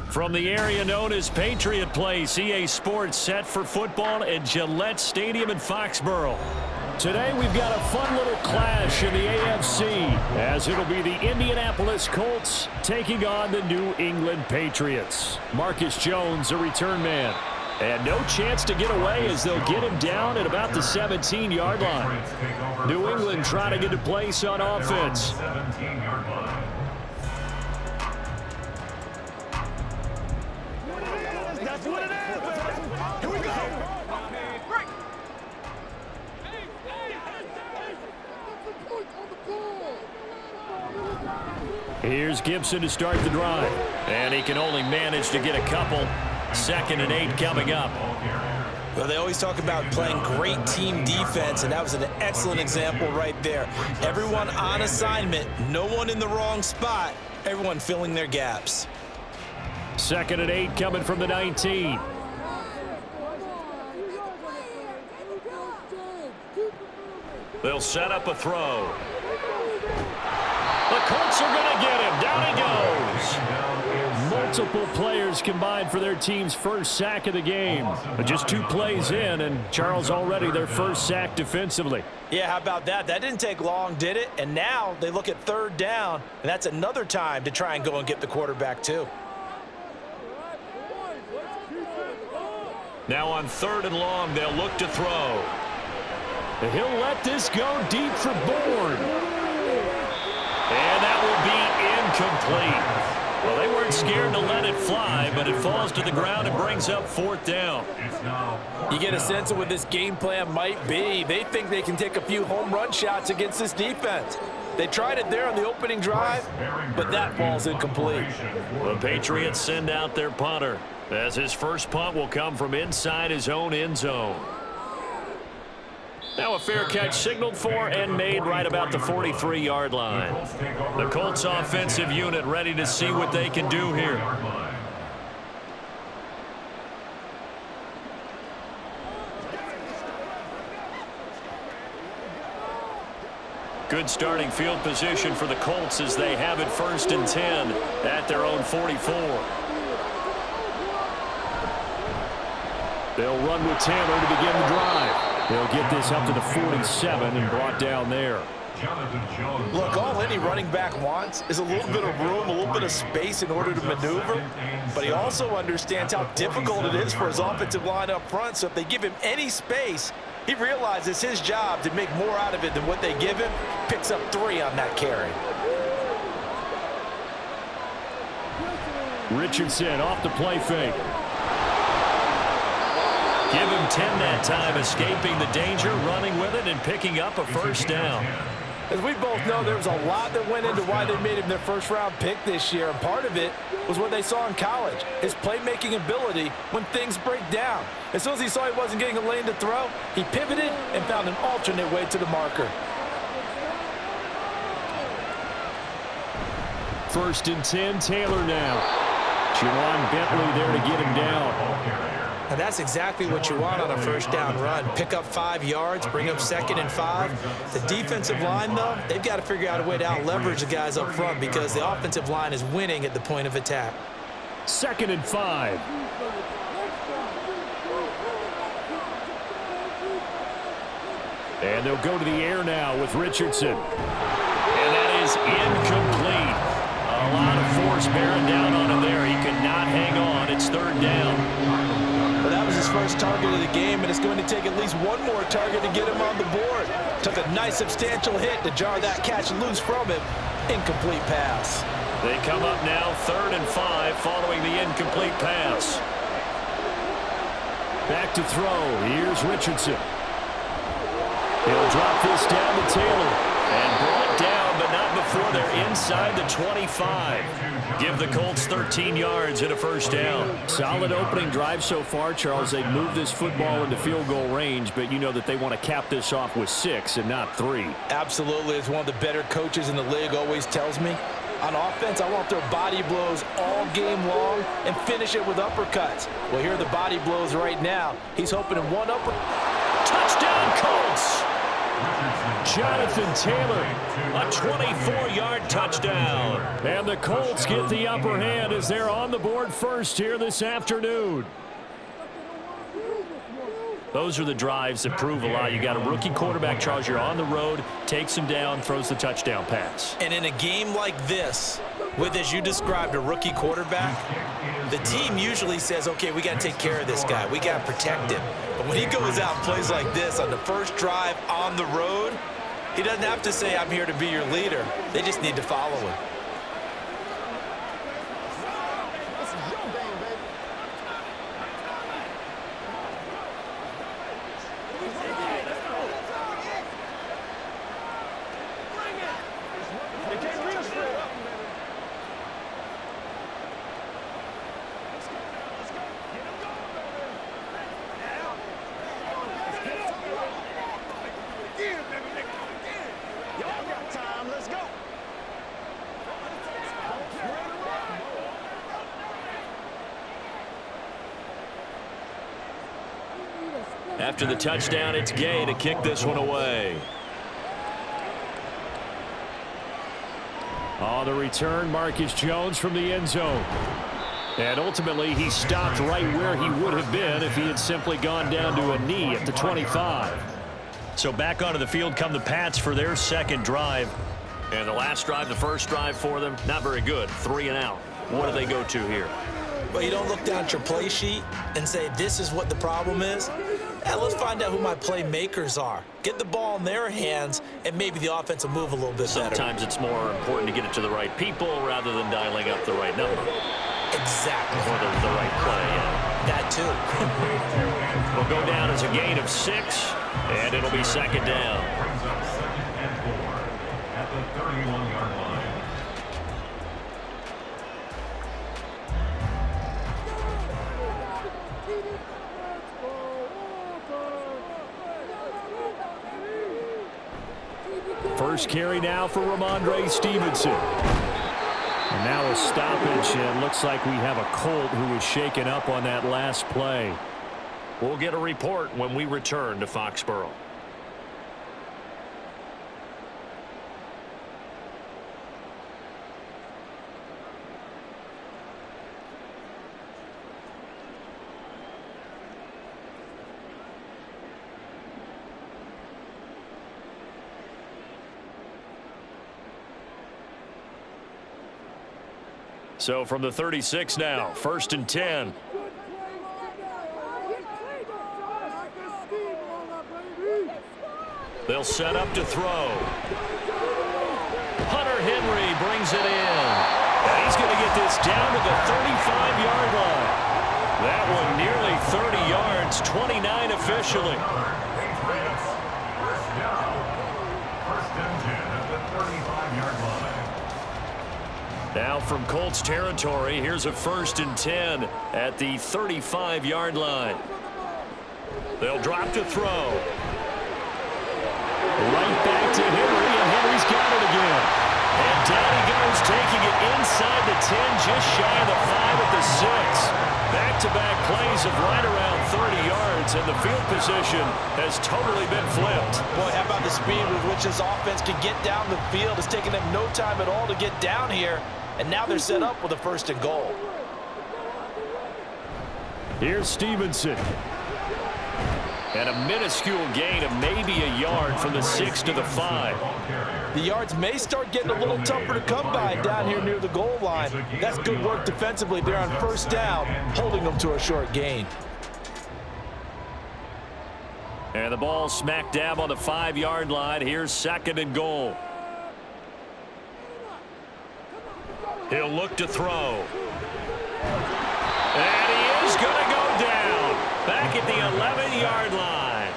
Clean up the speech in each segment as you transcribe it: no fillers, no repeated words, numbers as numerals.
From the area known as Patriot Place, EA Sports set for football at Gillette Stadium in Foxborough. Today we've got a fun little clash in the AFC, as it'll be the Indianapolis Colts taking on the New England Patriots. Marcus Jones, a return man. And no chance to get away as they'll get him down at about the 17-yard line. New England trying to get to place on offense. That's what it is. Here we go. Here's Gibson to start the drive. And he can only manage to get a couple. 2nd and 8 coming up. Well, they always talk about playing great team defense, and that was an excellent example right there. Everyone on assignment, no one in the wrong spot, everyone filling their gaps. 2nd and 8 coming from the 19. They'll set up a throw. The Colts are going to get him. Down he goes. Multiple players combined for their team's first sack of the game. But just 2 plays in, and Charles already their first sack defensively. Yeah, how about that? That didn't take long, did it? And now they look at 3rd down, and that's another time to try and go and get the quarterback too. Now on 3rd and long, they'll look to throw. He'll let this go deep for Bourne. And that will be incomplete. Well, they weren't scared to let it fly, but it falls to the ground and brings up 4th down. You get a sense of what this game plan might be. They think they can take a few home run shots against this defense. They tried it there on the opening drive, but that falls incomplete. The Patriots send out their punter, as his first punt will come from inside his own end zone. Now a fair catch signaled for and made right about the 43-yard line. The Colts offensive unit ready to see what they can do here. Good starting field position for the Colts as they have it 1st and 10 at their own 44. They'll run with Taylor to begin the drive. They'll get this up to the 47 and brought down there. Look, all any running back wants is a little bit of room, a little bit of space in order to maneuver. But he also understands how difficult it is for his offensive line up front. So if they give him any space, he realizes his job to make more out of it than what they give him. Picks up 3 on that carry. Richardson off the play fake. Give him 10 that time, escaping the danger, running with it, and picking up a 1st down. As we both know, there was a lot that went into why they made him their first-round pick this year, and part of it was what they saw in college, his playmaking ability when things break down. As soon as he saw he wasn't getting a lane to throw, he pivoted and found an alternate way to the marker. 1st and 10, Taylor now. Juwan Bentley there to get him down. And that's exactly what you want on a 1st down run. Pick up 5 yards, bring up 2nd and 5. The defensive line, though, they've got to figure out a way to out-leverage the guys up front because the offensive line is winning at the point of attack. 2nd and 5. And they'll go to the air now with Richardson. And that is incomplete. A lot of force bearing down on him there. He could not hang on. It's 3rd down. Well, that was his first target of the game, and it's going to take at least one more target to get him on the board. Took a nice substantial hit to jar that catch loose from him. Incomplete pass. They come up now 3rd and 5 following the incomplete pass. Back to throw. Here's Richardson. He'll drop this down to Taylor. And brought down, but not before they're inside the 25. Give the Colts 13 yards and a 1st down. Solid opening drive so far, Charles. They've moved this football into field goal range, but you know that they want to cap this off with 6 and not 3. Absolutely. As one of the better coaches in the league always tells me, on offense, I want their body blows all game long and finish it with uppercuts. Well, here are the body blows right now. He's hoping in one upper. Touchdown, Colts! Jonathan Taylor, a 24-yard touchdown. And the Colts get the upper hand as they're on the board first here this afternoon. Those are the drives that prove a lot. You got a rookie quarterback, Charles. You're on the road, takes him down, throws the touchdown pass. And in a game like this, with, as you described, a rookie quarterback, the team usually says, okay, we got to take care of this guy. We got to protect him. But when he goes out and plays like this on the first drive on the road, he doesn't have to say, I'm here to be your leader. They just need to follow him. After the touchdown, it's Gay to kick this one away. On the return, Marcus Jones from the end zone. And ultimately, he stopped right where he would have been if he had simply gone down to a knee at the 25. So back onto the field come the Pats for their second drive. And the last drive, the first drive for them, not very good. 3 and out. What do they go to here? Well, you don't look down at your play sheet and say, this is what the problem is. Yeah, let's find out who my playmakers are. Get the ball in their hands, and maybe the offense will move a little bit better. Sometimes it's more important to get it to the right people rather than dialing up the right number. Exactly. Or the right play, yeah. That too. Will go down as a gain of 6, and it'll be second down. At the 31-yard line. First carry now for Ramondre Stevenson. And now a stoppage, and looks like we have a Colt who was shaken up on that last play. We'll get a report when we return to Foxborough. So from the 36 now, 1st and 10. They'll set up to throw. Hunter Henry brings it in. And he's going to get this down to the 35-yard line. That one nearly 30 yards, 29 officially. First and 10 at the 35-yard line. Now from Colts territory, here's a 1st and 10 at the 35-yard line. They'll drop to throw. Right back to Henry, and Henry's got it again. And down he goes, taking it inside the 10, just shy of the 5 at the 6. Back-to-back plays of right around 30 yards, and the field position has totally been flipped. Boy, how about the speed with which this offense can get down the field? It's taken them no time at all to get down here, and now they're set up with a 1st and goal. Here's Stevenson. And a minuscule gain of maybe a yard from the 6 to the 5. The yards may start getting a little tougher to come by down here near the goal line. That's good work defensively there on 1st down, holding them to a short gain. And the ball smack dab on the 5-yard line. Here's 2nd and goal. He'll look to throw. And he is going to go down. Back at the 11-yard line.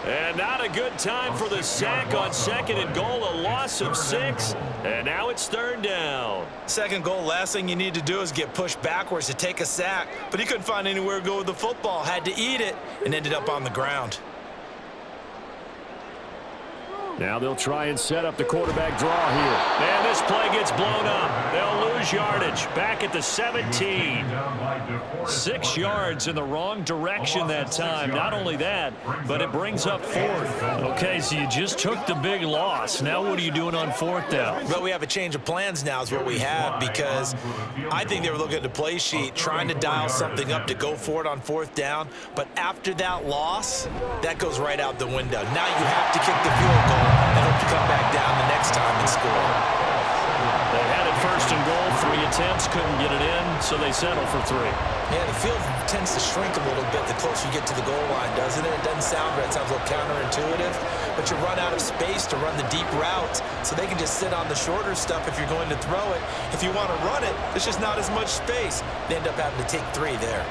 And not a good time for the sack on 2nd and goal. A loss of 6. And now it's 3rd down. 2nd goal, last thing you need to do is get pushed backwards to take a sack. But he couldn't find anywhere to go with the football. Had to eat it and ended up on the ground. Now they'll try and set up the quarterback draw here. And this play gets blown up. They'll lose yardage. Back at the 17. 6 yards in the wrong direction that time. Not only that, but it brings up 4th. Okay, so you just took the big loss. Now what are you doing on 4th down? Well, we have a change of plans now is what we have, because I think they were looking at the play sheet, trying to dial something up to go for it on 4th down. But after that loss, that goes right out the window. Now you have to kick the field goal and hope to come back down the next time and score. They had it 1st and goal, 3 attempts, couldn't get it in, so they settle for 3. Yeah, the field tends to shrink a little bit the closer you get to the goal line, doesn't it? It doesn't sound right. It sounds a little counterintuitive, but you run out of space to run the deep routes, so they can just sit on the shorter stuff if you're going to throw it. If you want to run it, there's just not as much space. They end up having to take 3 there.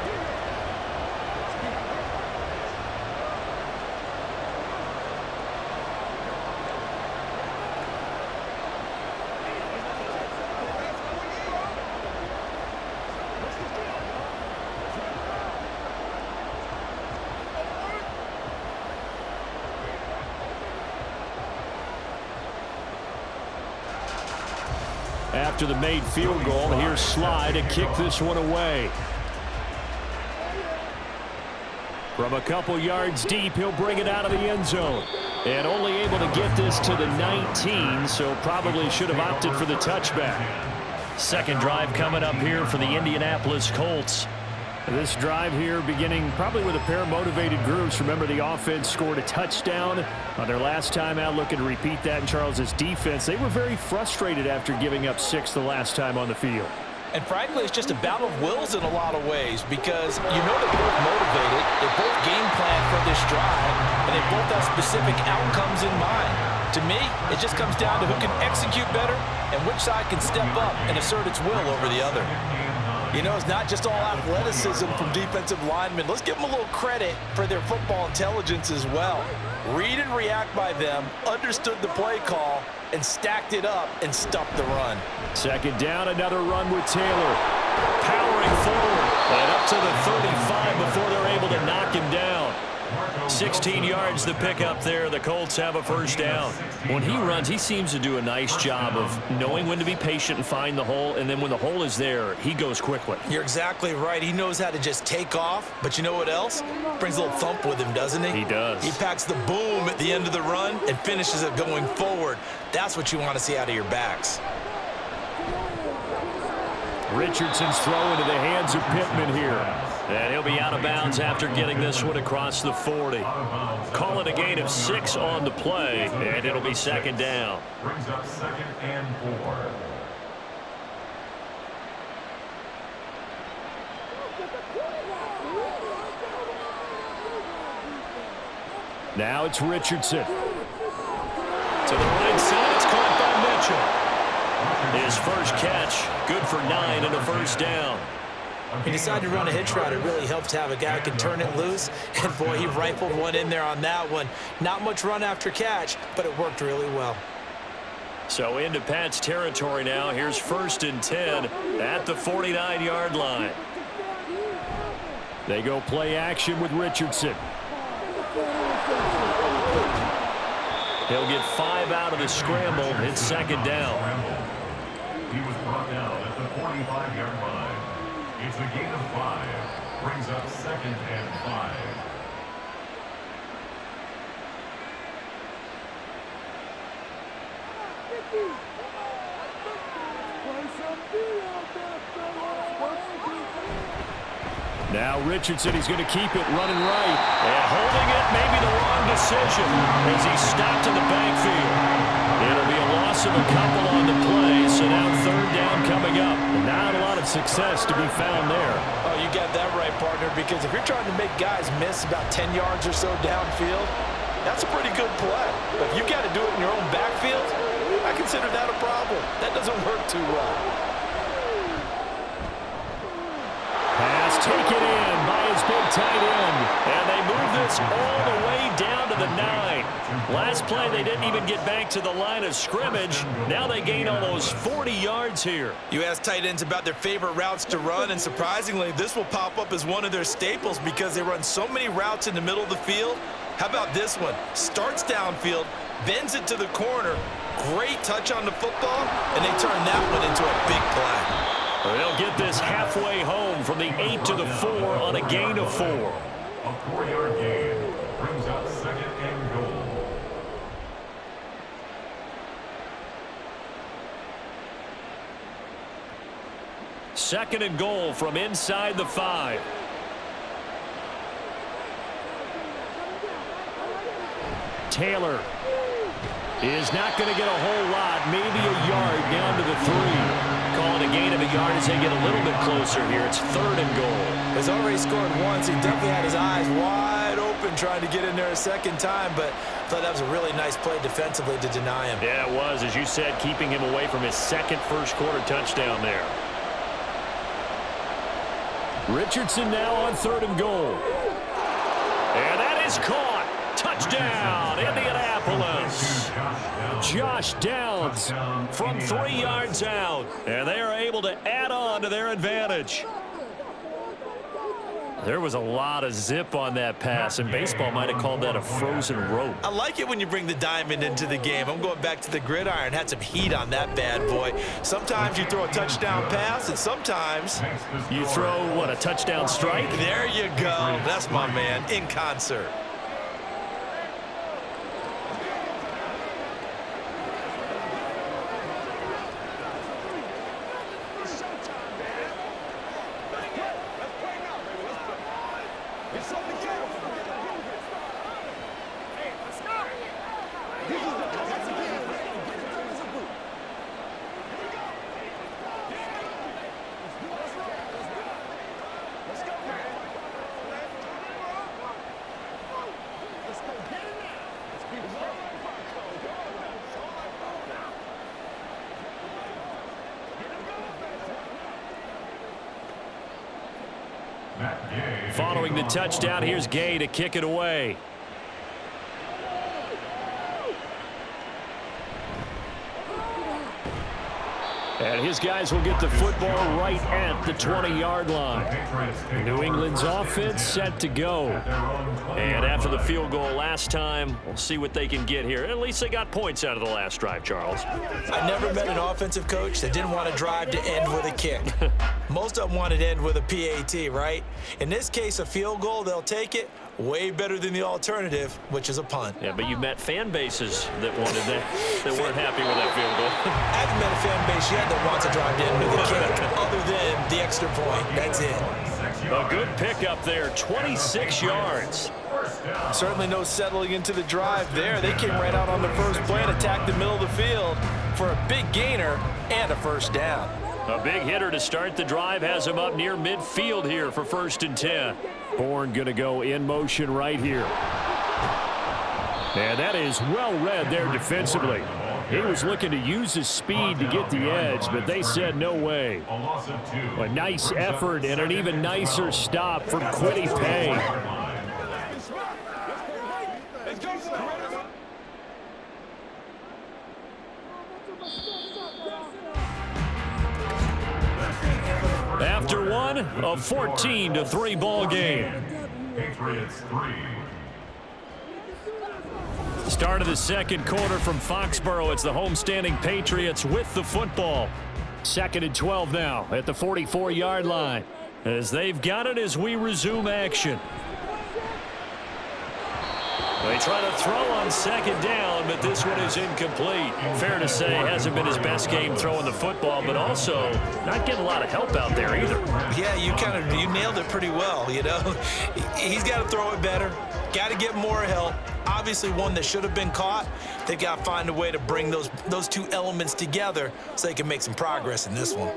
After the made field goal, here's Sly to kick this one away. From a couple yards deep, he'll bring it out of the end zone. And only able to get this to the 19, so probably should have opted for the touchback. Second drive coming up here for the Indianapolis Colts. This drive here beginning probably with a pair of motivated groups. Remember, the offense scored a touchdown on their last time out, looking to repeat that in Charles's defense. They were very frustrated after giving up 6 the last time on the field. And frankly, it's just a battle of wills in a lot of ways, because you know they're both motivated, they both game plan for this drive, and they both have specific outcomes in mind. To me, it just comes down to who can execute better and which side can step up and assert its will over the other. You know, it's not just all athleticism from defensive linemen. Let's give them a little credit for their football intelligence as well. Read and react by them, understood the play call, and stacked it up and stuffed the run. Second down, another run with Taylor. Powering forward and up to the 35 before they're able to knock him down. 16 yards the pickup there. The Colts have a 1st down. When he runs, he seems to do a nice job of knowing when to be patient and find the hole, and then when the hole is there, he goes quickly. You're exactly right. He knows how to just take off, but you know what else? Brings a little thump with him, doesn't he? He does. He packs the boom at the end of the run and finishes it going forward. That's what you want to see out of your backs. Richardson's throw into the hands of Pittman here. And he'll be out of bounds after getting this one across the 40. Call it a gain of 6 on the play, and it'll be 2nd down. Brings up 2nd and 4. Now it's Richardson. To the right side, it's caught by Mitchell. His first catch, good for 9 and a 1st down. He decided to run a hitch route. It really helps to have a guy who can turn it loose. And, boy, he rifled one in there on that one. Not much run after catch, but it worked really well. So into Pat's territory now. Here's 1st and 10 at the 49-yard line. They go play action with Richardson. He'll get 5 out of the scramble. It's 2nd down. He was brought down at the 45-yard line. It's a gain of 5. Brings up 2nd and 5. Now Richardson, he's going to keep it running right. And holding it, maybe the wrong decision as he stopped in the backfield. It'll be a loss of a couple on the play, so now 3rd down coming up. Not a lot of success to be found there. Oh, you got that right, partner, because if you're trying to make guys miss about 10 yards or so downfield, that's a pretty good play. But if you got to do it in your own backfield, I consider that a problem. That doesn't work too well. Pass taken in by his big tight end. And they move this all the way down to the 9. Last play, they didn't even get back to the line of scrimmage. Now they gain almost 40 yards here. You ask tight ends about their favorite routes to run, and surprisingly, this will pop up as one of their staples because they run so many routes in the middle of the field. How about this one? Starts downfield, bends it to the corner. Great touch on the football, and they turn that one into a big play. They'll get this halfway home from the 8 to the 4 on a gain of 4. A 4-yard gain brings up 2nd and goal. Second and goal from inside the 5. Taylor is not going to get a whole lot, maybe a yard down to the 3. Calling a gain of a yard as they get a little bit closer here. It's 3rd and goal. He's already scored once. He definitely had his eyes wide open trying to get in there a second time, but I thought that was a really nice play defensively to deny him. Yeah, it was, as you said, keeping him away from his second first-quarter touchdown there. Richardson now on 3rd and goal. And that is caught. Touchdown, Indianapolis. Josh Downs from 3 yards out. And they are able to add on to their advantage. There was a lot of zip on that pass, and baseball might have called that a frozen rope. I like it when you bring the diamond into the game. I'm going back to the gridiron. Had some heat on that bad boy. Sometimes you throw a touchdown pass, and sometimes you throw, what, a touchdown strike? There you go. That's my man, in concert. Following the touchdown, here's Gay to kick it away. And his guys will get the football right at the 20-yard line. New England's offense set to go. And after the field goal last time, we'll see what they can get here. At least they got points out of the last drive, Charles. I never met an offensive coach that didn't want to drive to end with a kick. Most of them wanted to end with a PAT, right? In this case, a field goal, they'll take it. Way better than the alternative, which is a punt. Yeah, but you've met fan bases that wanted that, that weren't happy with that field goal. I haven't met a fan base yet that wants to drive to end with a kick, other than the extra point. That's it. A good pickup there, 26 yards. Certainly no settling into the drive there. They came right out on the first play and attacked the middle of the field for a big gainer and a first down. A big hitter to start the drive has him up near midfield here for 1st and 10. Bourne going to go in motion right here. And that is well read there defensively. He was looking to use his speed to get the edge, but they said no way. A nice effort and an even nicer stop from Quiddy Pay. After one, a 14-3 ball game. Patriots 3. Start of the second quarter from Foxborough. It's the homestanding Patriots with the football. 2nd and 12 now at the 44-yard line. As they've got it as we resume action. They try to throw on 2nd down, but this one is incomplete. Fair to say, hasn't been his best game throwing the football, but also not getting a lot of help out there either. Yeah, you nailed it pretty well, you know. He's got to throw it better. Got to get more help. Obviously one that should have been caught. They've got to find a way to bring those two elements together so they can make some progress in this one.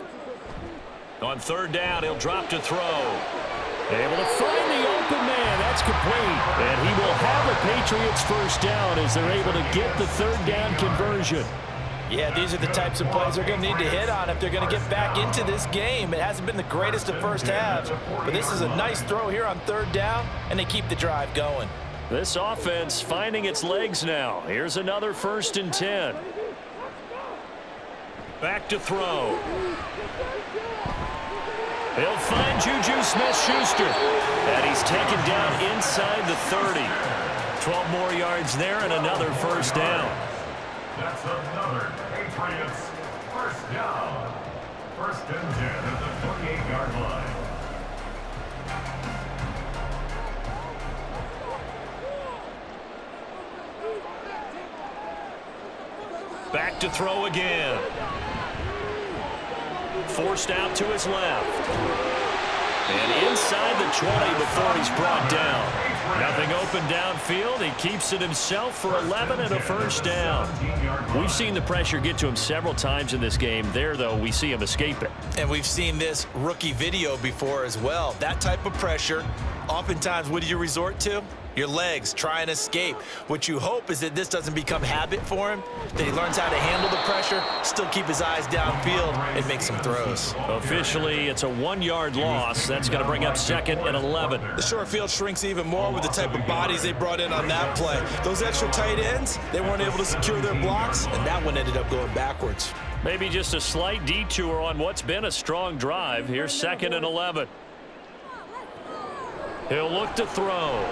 On 3rd down, he'll drop to throw. Able to find the open man. That's complete. And he will have a Patriots first down as they're able to get the 3rd down conversion. Yeah, these are the types of plays they're going to need to hit on if they're going to get back into this game. It hasn't been the greatest of first halves, but this is a nice throw here on 3rd down, and they keep the drive going. This offense finding its legs now. Here's another 1st and 10. Back to throw. He'll find Juju Smith-Schuster. And he's taken down inside the 30. 12 more yards there and another first down. That's another Patriots first down. First and 10 at the 28-yard line. Back to throw again. Forced out to his left. And inside the 20 before he's brought down. Nothing open downfield. He keeps it himself for 11 and a first down. We've seen the pressure get to him several times in this game. There, though, we see him escape it. And we've seen this rookie video before as well. That type of pressure, oftentimes, what do you resort to? Your legs, try and escape. What you hope is that this doesn't become habit for him, that he learns how to handle the pressure, still keep his eyes downfield, and make some throws. Officially, it's a 1-yard loss. That's going to bring up 2nd and 11. The short field shrinks even more with the type of bodies they brought in on that play. Those extra tight ends, they weren't able to secure their blocks, and that one ended up going backwards. Maybe just a slight detour on what's been a strong drive. Here's 2nd and 11. He'll look to throw.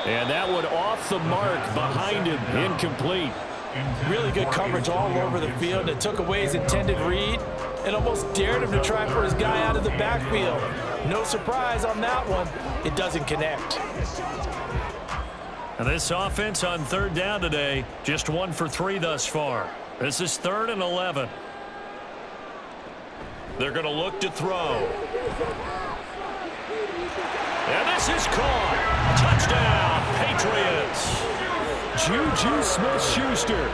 And that one off the mark behind him, incomplete. Really good coverage all over the field. It took away his intended read and almost dared him to try for his guy out of the backfield. No surprise on that one. It doesn't connect. And this offense on 3rd down today, just 1 for 3 thus far. This is 3rd and 11. They're going to look to throw. And this is caught. Touchdown, Patriots. Juju Smith-Schuster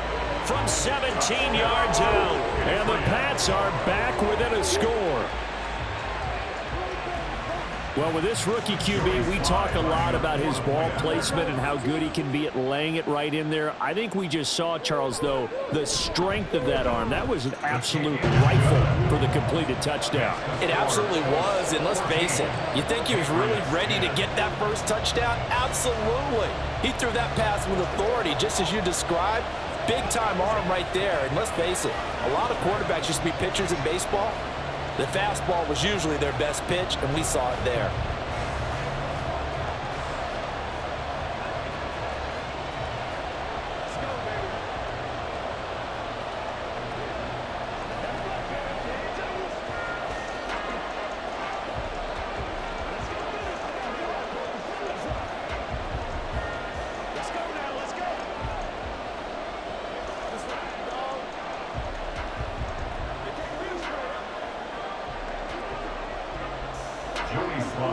from 17 yards out. And the Pats are back within a score. Well, with this rookie QB, we talk a lot about his ball placement and how good he can be at laying it right in there. I think we just saw, Charles, though, the strength of that arm. That was an absolute rifle for the completed touchdown. It absolutely was, and let's face it, you think he was really ready to get that first touchdown? Absolutely. He threw that pass with authority, just as you described. Big-time arm right there, and let's face it, a lot of quarterbacks used to be pitchers in baseball. The fastball was usually their best pitch, and we saw it there.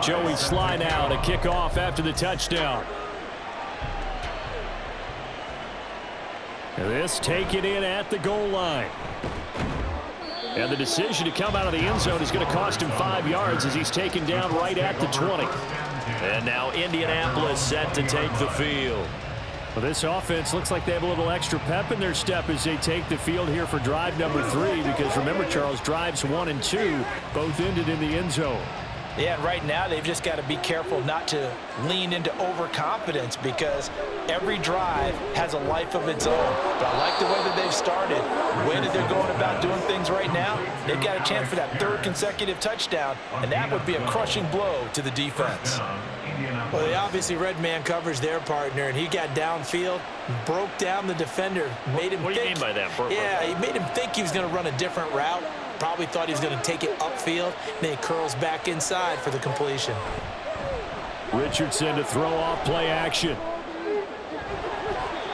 Joey Sly now to kick off after the touchdown. This taken in at the goal line. And the decision to come out of the end zone is going to cost him 5 yards as he's taken down right at the 20. And now Indianapolis set to take the field. Well, this offense looks like they have a little extra pep in their step as they take the field here for drive number 3, because remember, Charles, drives 1 and 2 both ended in the end zone. Yeah, and right now they've just got to be careful not to lean into overconfidence, because every drive has a life of its own. But I like the way that they've started, the way that they're going about doing things right now. They've got a chance for that 3rd consecutive touchdown, and that would be a crushing blow to the defense. Well, they obviously read man coverage their partner, and he got downfield, broke down the defender, made him What do you mean by that? Yeah, he made him think he was going to run a different route. Probably thought he was going to take it upfield. Then he curls back inside for the completion. Richardson to throw off play action.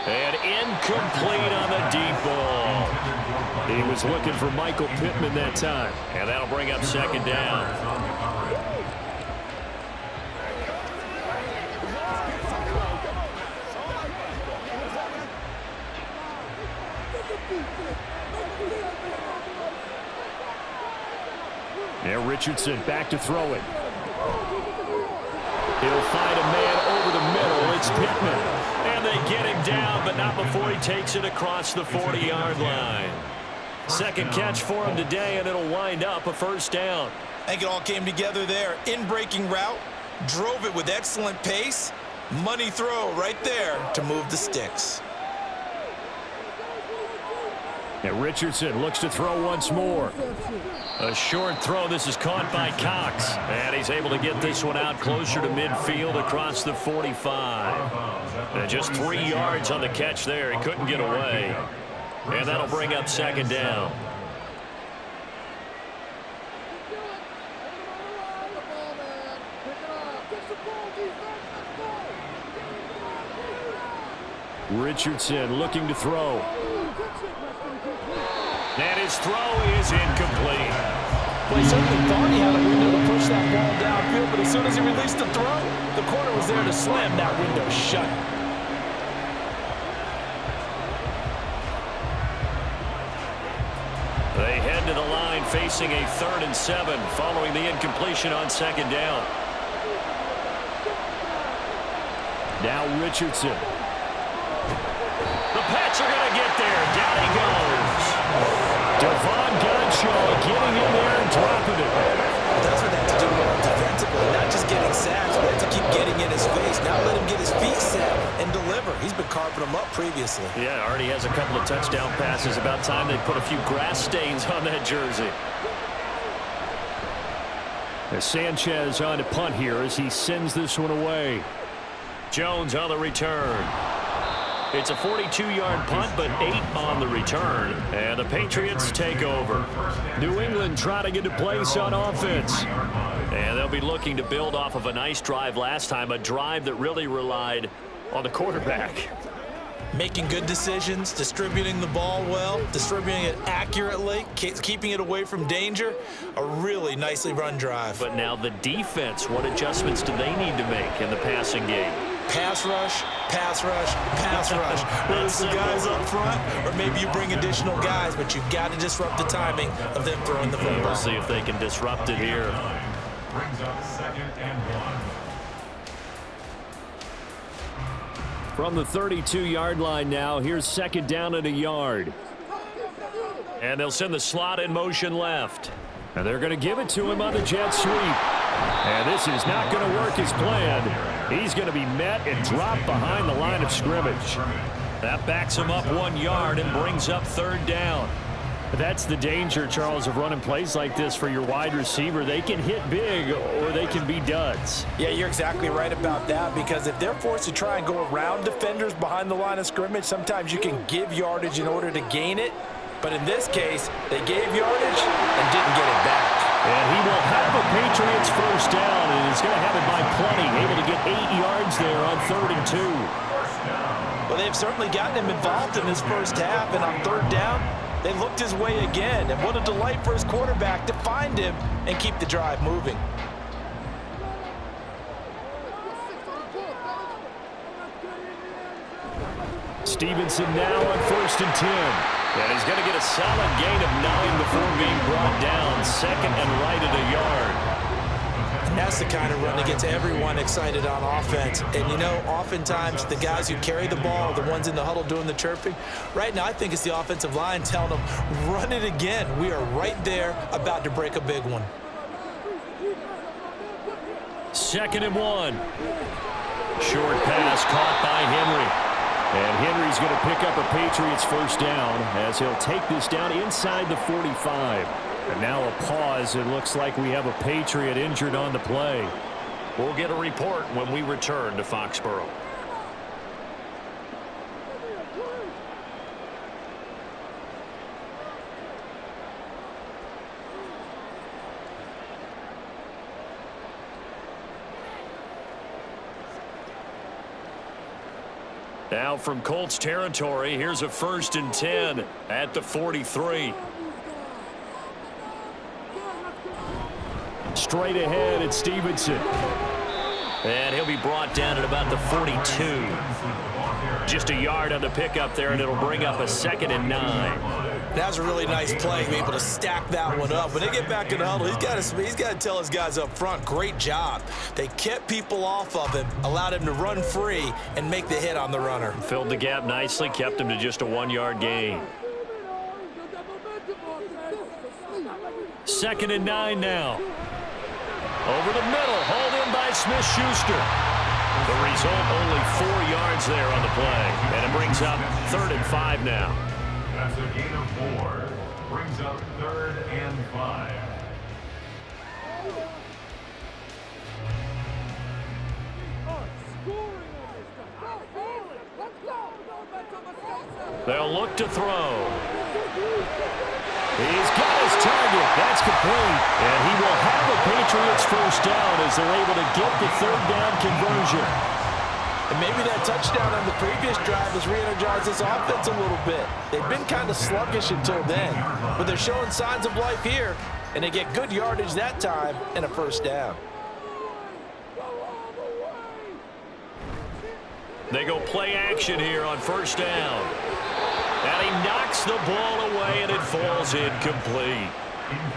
And incomplete on the deep ball. He was looking for Michael Pittman that time. And that'll bring up 2nd down. Now Richardson back to throw it. He'll find a man over the middle. It's Pittman. And they get him down, but not before he takes it across the 40-yard line. 2nd catch for him today, and it'll wind up a first down. I think it all came together there. In-breaking route, drove it with excellent pace. Money throw right there to move the sticks. And Richardson looks to throw once more. A short throw. This is caught by Cox. And he's able to get this one out closer to midfield across the 45. And just 3 yards on the catch there. He couldn't get away. And that'll bring up second down. Richardson looking to throw. And his throw is incomplete. Well, he certainly thought he had a window to push that ball downfield, but as soon as he released the throw, the corner was there to slam that window shut. They head to the line facing a 3rd and 7 following the incompletion on second down. Now Richardson. The Pats are going to get there. Down he goes. Devon Godshaw getting in there and dropping it. That's what they have to do well defensively, not just getting sacks, but to keep getting in his face. Now let him get his feet set and deliver. He's been carving them up previously. Yeah, already has a couple of touchdown passes. About time they put a few grass stains on that jersey. As Sanchez on to punt here as he sends this one away. Jones on the return. It's a 42-yard punt, but 8 on the return. And the Patriots take over. New England trying to get a place on offense. And they'll be looking to build off of a nice drive last time, a drive that really relied on the quarterback. Making good decisions, distributing the ball well, distributing it accurately, keeping it away from danger. A really nicely run drive. But now the defense, what adjustments do they need to make in the passing game? Pass rush, pass rush, pass rush. Whether it's the guys up front or maybe you bring additional guys, but you've got to disrupt the timing of them throwing the football. We'll see if they can disrupt it here. Brings up 2nd and 1. From the 32-yard line now, here's 2nd down and a yard. And they'll send the slot in motion left. And they're going to give it to him on the jet sweep. And this is not going to work as planned. He's going to be met and dropped behind the line of scrimmage. That backs him up 1 yard and brings up 3rd down. That's the danger, Charles, of running plays like this for your wide receiver. They can hit big or they can be duds. Yeah, you're exactly right about that, because if they're forced to try and go around defenders behind the line of scrimmage, sometimes you can give yardage in order to gain it. But in this case, they gave yardage and didn't get it back. And he will have a Patriots first down, and he's going to have it by plenty, able to get 8 yards there on 3rd and 2. Well, they've certainly gotten him involved in this first half, and on 3rd down, they looked his way again. And what a delight for his quarterback to find him and keep the drive moving. Stevenson now on 1st and 10. And he's going to get a solid gain of 9 before being brought down. 2nd and right at a yard. And that's the kind of run that gets everyone excited on offense. And, you know, oftentimes the guys who carry the ball, the ones in the huddle doing the chirping, right now I think it's the offensive line telling them, run it again. We are right there about to break a big one. 2nd and 1. Short pass caught by Henry. And Henry's going to pick up a Patriots first down as he'll take this down inside the 45. And now a pause. It looks like we have a Patriot injured on the play. We'll get a report when we return to Foxborough. Now from Colts territory, here's a 1st and 10 at the 43. Straight ahead at Stevenson. And he'll be brought down at about the 42. Just a yard on the pickup there, and it'll bring up a 2nd and 9. That was a really nice play, be able to stack that one up. When they get back in the huddle, he's got to tell his guys up front, great job. They kept people off of him, allowed him to run free and make the hit on the runner. Filled the gap nicely, kept him to just a 1-yard gain. 2nd and 9 now. Over the middle, hauled in by Smith-Schuster. The result, only 4 yards there on the play. And it brings up 3rd and 5 now. That's a gain of 4. Brings up 3rd and 5. They'll look to throw. He's got his target. That's complete. And he will have the Patriots first down as they're able to get the 3rd down conversion. And maybe that touchdown on the previous drive has re-energized this offense a little bit. They've been kind of sluggish until then, but they're showing signs of life here, and they get good yardage that time and a first down. They go play action here on first down. And he knocks the ball away, and it falls incomplete.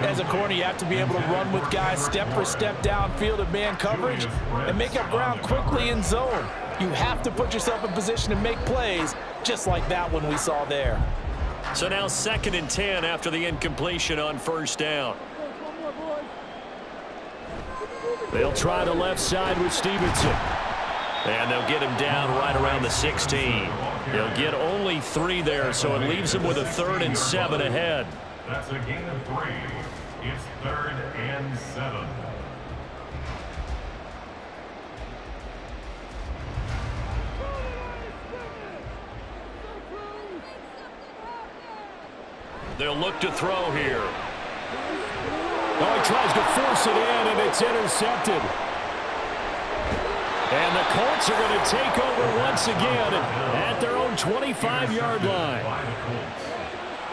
As a corner, you have to be able to run with guys step for step downfield in man coverage and make up ground quickly in zone. You have to put yourself in position to make plays, just like that one we saw there. So now 2nd and 10 after the incompletion on first down. They'll try the left side with Stevenson. And they'll get him down right around the 16. They'll get only 3 there, so it leaves him with a 3rd and 7 ahead. That's a gain of 3. It's 3rd and 7. They'll look to throw here. Oh, he tries to force it in, and it's intercepted. And the Colts are going to take over once again at their own 25-yard line.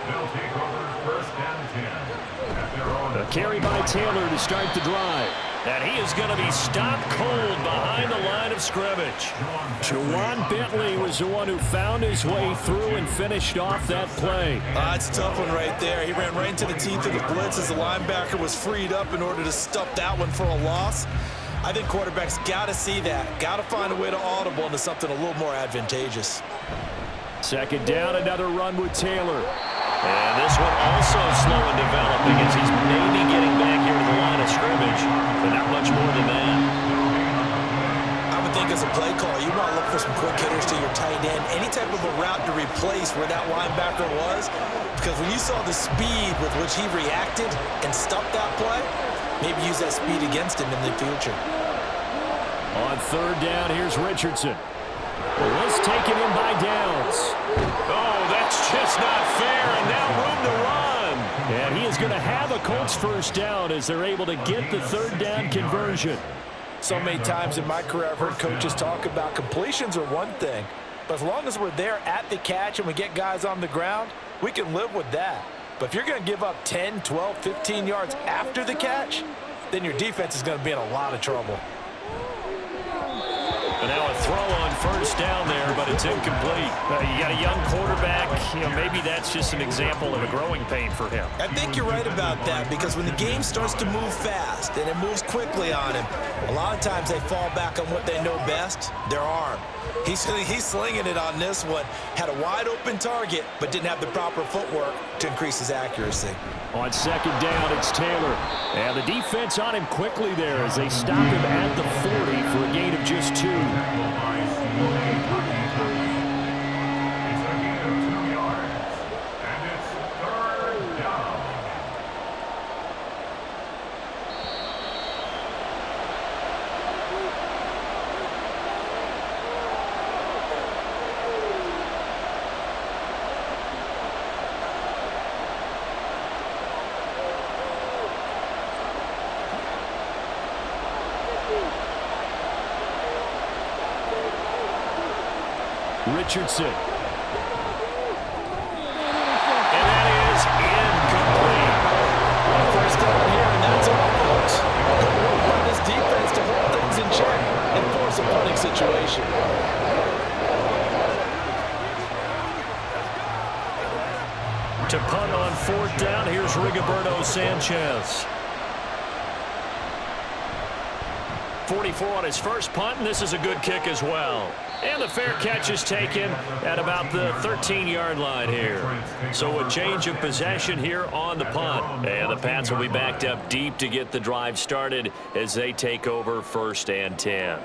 They'll take over 1st and 10 at their own. A carry by Taylor to start the drive. And he is going to be stopped cold behind the line of scrimmage. Juwan Bentley was the one who found his way through and finished off that play. It's a tough one right there. He ran right into the teeth of the blitz as the linebacker was freed up in order to stuff that one for a loss. I think quarterbacks got to see that. Got to find a way to audible into something a little more advantageous. 2nd down, another run with Taylor. And this one also slow in developing as he's maybe getting back here to the line of scrimmage, but not much more than that. I would think as a play call, you want to look for some quick hitters to your tight end, any type of a route to replace where that linebacker was, because when you saw the speed with which he reacted and stuffed that play, maybe use that speed against him in the future. On 3rd down, here's Richardson. Let's take it in by Downs. Oh, that's just not fair, and now room to run. And he is going to have a Colts first down as they're able to get the 3rd down conversion. So many times in my career I've heard coaches talk about completions are one thing, but as long as we're there at the catch and we get guys on the ground, we can live with that. But if you're going to give up 10, 12, 15 yards after the catch, then your defense is going to be in a lot of trouble. And now a throw on first down there, but it's incomplete. You got a young quarterback. Maybe that's just an example of a growing pain for him. I think you're right about that, because when the game starts to move fast and it moves quickly on him, a lot of times they fall back on what they know best, their arm. He's slinging it on this one. Had a wide open target, but didn't have the proper footwork to increase his accuracy. On 2nd down, it's Taylor. And the defense on him quickly there as they stop him at the 40 for a gain of just 2. It's a gain of 2 yards. And it's 3rd down. Richardson. And that is incomplete. First down here, and that's all, folks. Run this defense to hold things in check and force a punting situation. To punt on 4th down, here's Rigoberto Sanchez. 44 on his first punt, and this is a good kick as well. And the fair catch is taken at about the 13-yard line here. So a change of possession here on the punt. And the Pats will be backed up deep to get the drive started as they take over 1st and 10.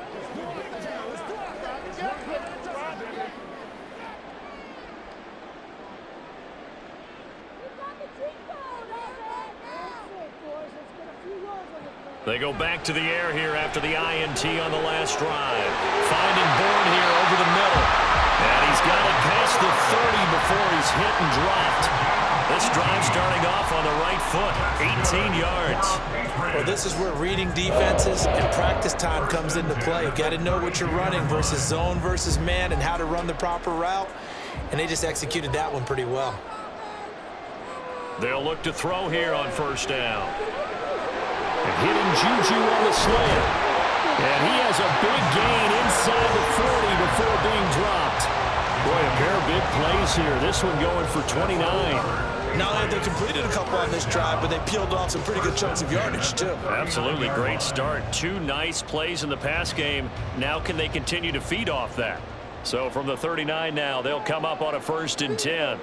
They go back to the air here after the INT on the last drive. Finding Bourne here over the middle. And he's got it past the 30 before he's hit and dropped. This drive starting off on the right foot, 18 yards. Well, this is where reading defenses and practice time comes into play. You've got to know what you're running versus zone versus man and how to run the proper route. And they just executed that one pretty well. They'll look to throw here on first down. And hitting Juju on the slant. And he has a big gain inside the 40 before being dropped. Boy, a pair of big plays here. This one going for 29. Not only have they completed a couple on this drive, but they peeled off some pretty good chunks of yardage, too. Absolutely great start. Two nice plays in the pass game. Now can they continue to feed off that? So from the 39 now, they'll come up on a 1st and 10.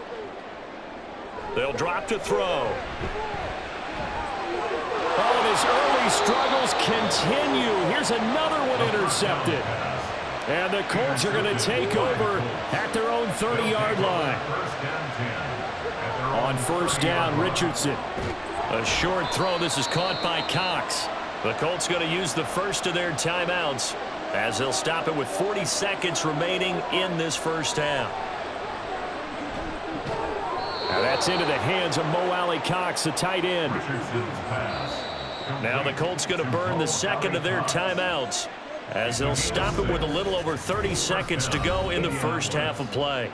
They'll drop to throw. Oh, and his early struggles continue. Here's another one intercepted. And the Colts are going to take over at their own 30-yard line. On first down, Richardson. A short throw. This is caught by Cox. The Colts going to use the first of their timeouts as they'll stop it with 40 seconds remaining in this first half. Now that's into the hands of Mo Alley Cox, the tight end. Now the Colts going to burn the second of their timeouts as they'll stop it with a little over 30 seconds to go in the first half of play.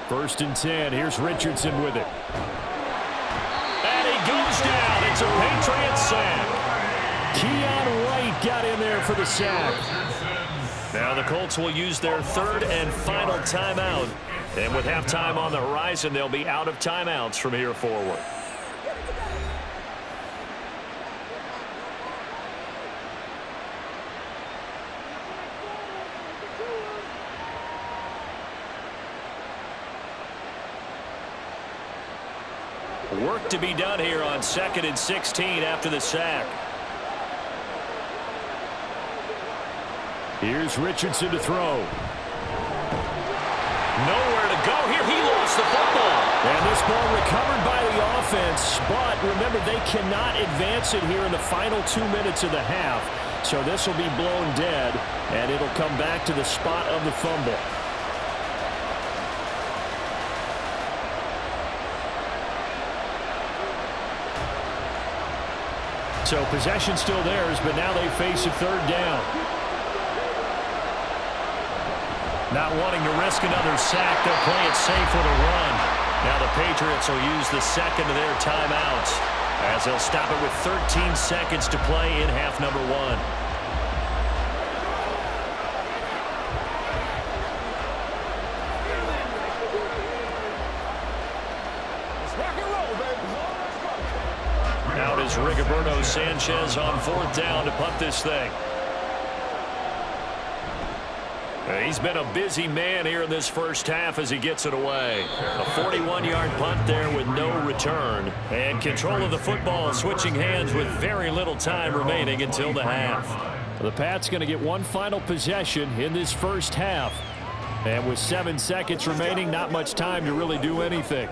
First and 10. Here's Richardson with it. And he goes down. It's a Patriots sack. Keon Wright got in there for the sack. Now the Colts will use their third and final timeout. And with halftime on the horizon, they'll be out of timeouts from here forward. Work to be done here on 2nd and 16 after the sack. Here's Richardson to throw. Nowhere to go here. He lost the football. And this ball recovered by the offense. But remember, they cannot advance it here in the final 2 minutes of the half. So this will be blown dead, and it'll come back to the spot of the fumble. So possession still theirs, but now they face a third down. Not wanting to risk another sack, they'll play it safe with a run. Now the Patriots will use the second of their timeouts as they'll stop it with 13 seconds to play in half number 1. Out is Rigoberto Sanchez on 4th down to punt this thing. He's been a busy man here in this first half as he gets it away. A 41-yard punt there with no return. And control of the football switching hands with very little time remaining until the half. The Pats going to get one final possession in this first half. And with 7 seconds remaining, not much time to really do anything.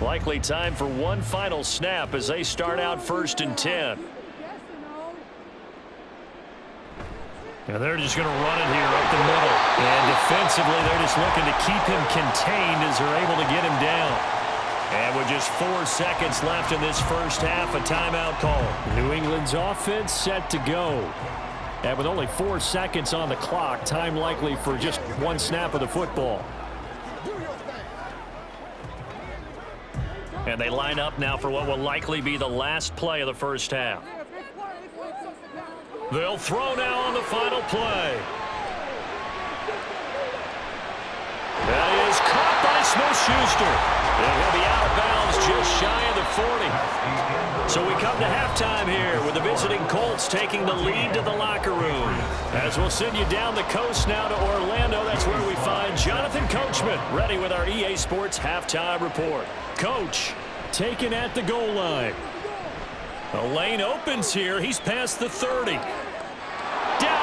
Likely time for one final snap as they start out 1st and 10. And they're just going to run it here up the middle. And defensively, they're just looking to keep him contained as they're able to get him down. And with just 4 seconds left in this first half, a timeout call. New England's offense set to go. And with only 4 seconds on the clock, time likely for just one snap of the football. And they line up now for what will likely be the last play of the first half. They'll throw now on the final play. That is caught by Smith-Schuster. And he'll be out of bounds just shy of the 40. So we come to halftime here with the visiting Colts taking the lead to the locker room. As we'll send you down the coast now to Orlando, that's where we find Jonathan Coachman ready with our EA Sports halftime report. Coach taken at the goal line. The lane opens here. He's past the 30. Down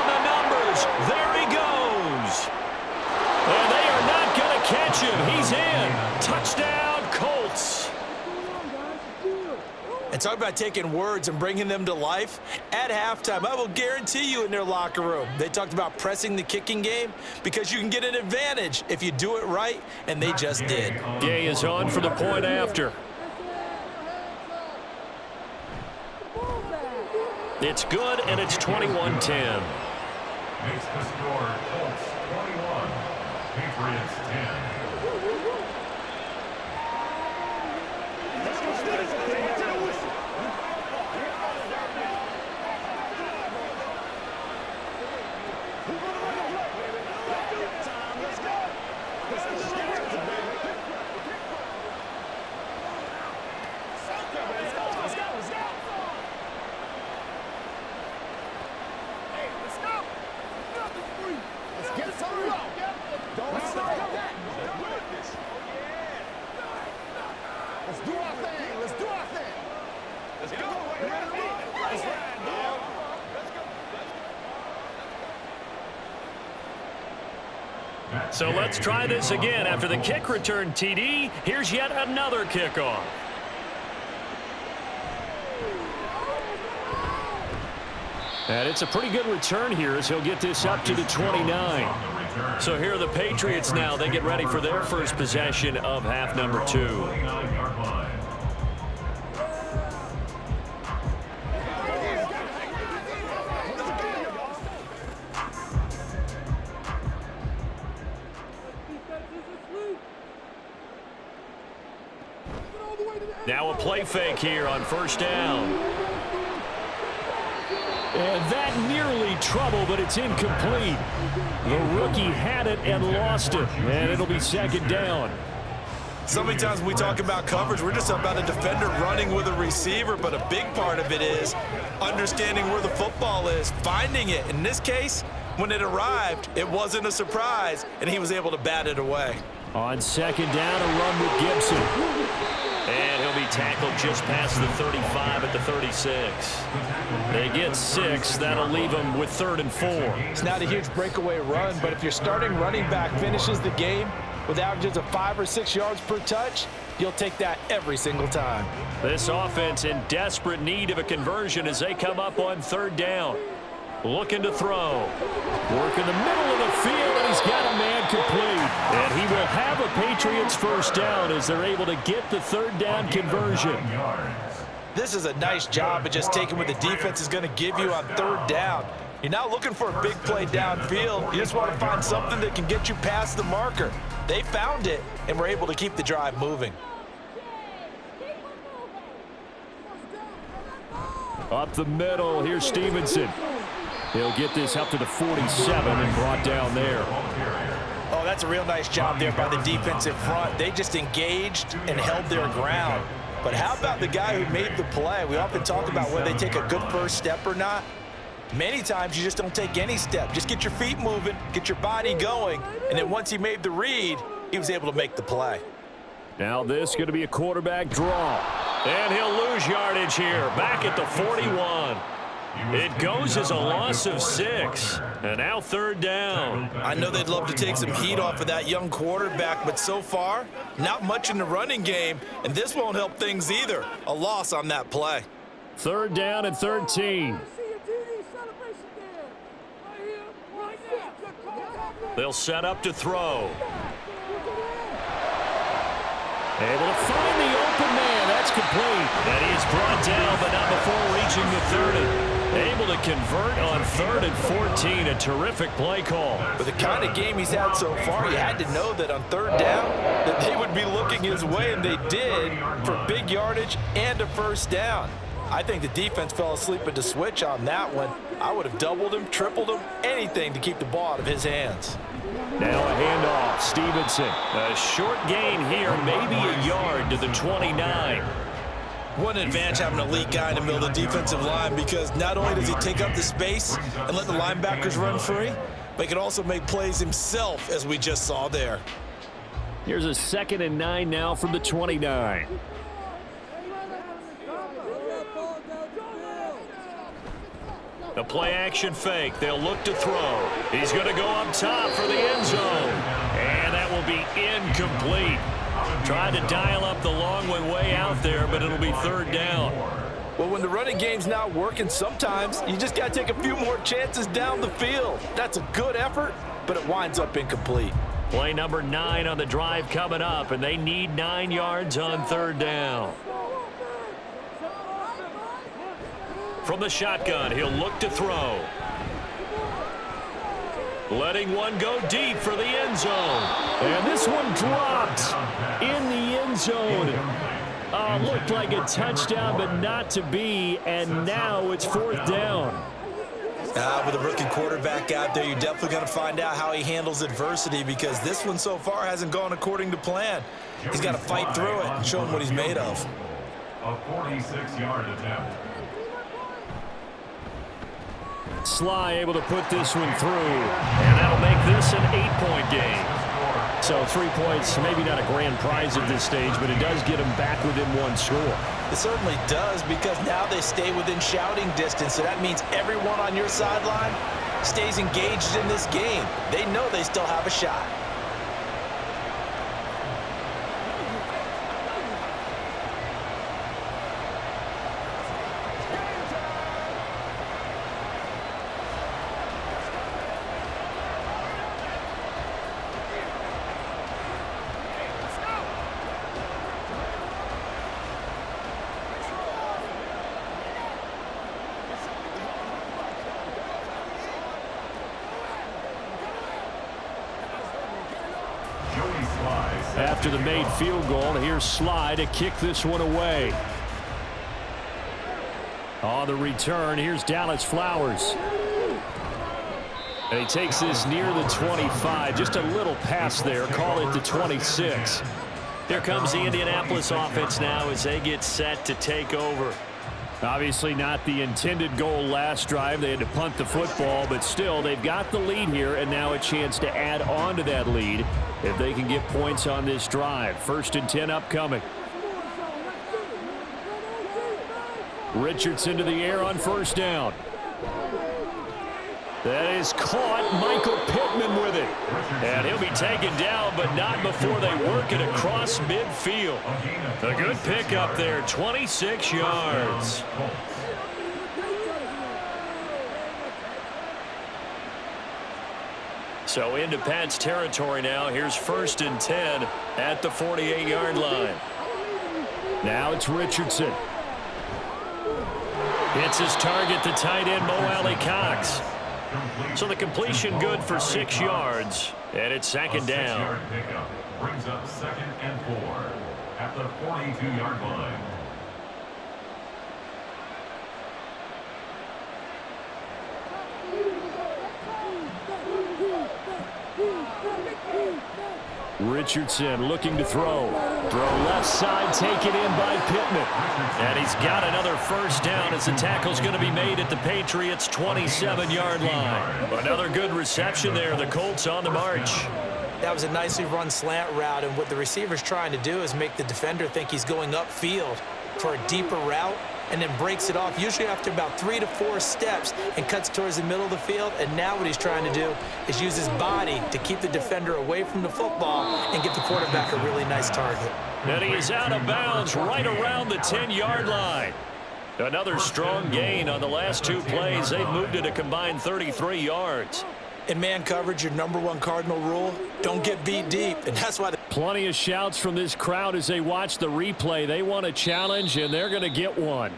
the numbers. There he goes. And they are not going to catch him. He's in. Touchdown, Colts. And talk about taking words and bringing them to life. At halftime, I will guarantee you in their locker room, they talked about pressing the kicking game because you can get an advantage if you do it right, and they just did. Gay is on for the point after. It's good, and it's 21-10. Makes the score Colts 21, Patriots 10. So let's try this again. After the kick return TD, here's yet another kickoff. And it's a pretty good return here as he'll get this up to the 29. So here are the Patriots now. They get ready for their first possession of half number 2. Now a play fake here on first down. And that nearly trouble, but it's incomplete. The rookie had it and lost it, and it'll be second down. So many times when we talk about coverage, we're just about a defender running with a receiver, but a big part of it is understanding where the football is, finding it. In this case, when it arrived, it wasn't a surprise, and he was able to bat it away. On second down, a run with Gibson. And he'll be tackled just past the 35 at the 36. They get 6. That'll leave them with 3rd and 4. It's not a huge breakaway run, but if your starting running back finishes the game with averages of 5 or 6 yards per touch, you'll take that every single time. This offense in desperate need of a conversion as they come up on 3rd down. Looking to throw. Work in the middle of the field, and he's got a man complete. And he will have a Patriots first down as they're able to get the 3rd down conversion. This is a nice job of just taking what the defense is going to give you on 3rd down. You're not looking for a big play downfield. You just want to find something that can get you past the marker. They found it, and were able to keep the drive moving. Up the middle, here's Stevenson. He'll get this up to the 47 and brought down there. Oh, that's a real nice job there by the defensive front. They just engaged and held their ground. But how about the guy who made the play? We often talk about whether they take a good first step or not. Many times you just don't take any step. Just get your feet moving, get your body going, and then once he made the read, he was able to make the play. Now this is going to be a quarterback draw. And he'll lose yardage here, back at the 41. It goes as a loss of 6, and now 3rd down. I know they'd love to take some heat off of that young quarterback, but so far, not much in the running game, and this won't help things either. A loss on that play. 3rd down and 13. They'll set up to throw. Able to find the open man. That's complete. And he is brought down, but not before reaching the 30. Able to convert on 3rd and 14. A terrific play call. With the kind of game he's had so far, you had to know that on 3rd down that they would be looking his way, and they did, for big yardage and a first down. I think the defense fell asleep at the switch on that one. I would have doubled him, tripled him, anything to keep the ball out of his hands. Now a handoff. Stevenson. A short gain here, maybe a yard to the 29. What an advantage having an elite guy in the middle of the defensive line, because not only does he take up the space and let the linebackers run free, but he can also make plays himself, as we just saw there. Here's a 2nd and 9 now from the 29. The play action fake. They'll look to throw. He's going to go up top for the end zone. And that will be incomplete. Tried to dial up the long way out there, but it'll be 3rd down. Well, when the running game's not working, sometimes you just got to take a few more chances down the field. That's a good effort, but it winds up incomplete. Play number 9 on the drive coming up, and they need 9 yards on 3rd down. From the shotgun, he'll look to throw. Letting one go deep for the end zone. And this one dropped in the end zone. Looked like a touchdown, but not to be, and now it's 4th down. With a rookie quarterback out there, you're definitely going to find out how he handles adversity, because this one so far hasn't gone according to plan. He's got to fight through it and show him what he's made of. A 46-yard attempt. Sly able to put this one through, and that'll make this an 8-point game. So 3 points, maybe not a grand prize at this stage, but it does get them back within 1 score. It certainly does, because now they stay within shouting distance, so that means everyone on your sideline stays engaged in this game. They know they still have a shot. After the made field goal, here's Sly to kick this one away. On the return, here's Dallas Flowers. And he takes this near the 25. Just a little pass there. Call it the 26. Here comes the Indianapolis offense now as they get set to take over. Obviously not the intended goal last drive. They had to punt the football, but still they've got the lead here, and now a chance to add on to that lead if they can get points on this drive. 1st and 10 upcoming. Richardson to the air on 1st down. That is caught. Michael Pittman with it. And he'll be taken down, but not before they work it across midfield. A good pickup there, 26 yards. So into Pat's territory now. Here's 1st and 10 at the 48-yard line. Now it's Richardson. Hits his target, the tight end, Mo Alley-Cox. So the completion good for 6 yards, and it's 2nd down. A 6-yard pickup brings up 2nd and 4 at the 42-yard line. Richardson looking to throw. Throw left side, taken in by Pittman. And he's got another 1st down as the tackle's going to be made at the Patriots' 27-yard line. Another good reception there. The Colts on the march. That was a nicely run slant route, and what the receiver's trying to do is make the defender think he's going upfield for a deeper route, and then breaks it off, usually after about 3 to 4 steps, and cuts towards the middle of the field. And now what he's trying to do is use his body to keep the defender away from the football and give the quarterback a really nice target. And he is out of bounds right around the 10-yard line. Another strong gain on the last 2 plays. They've moved it a combined 33 yards. In man coverage, your #1 cardinal rule, don't get beat deep, and that's why Plenty of shouts from this crowd as they watch the replay. They want a challenge, and they're going to get one.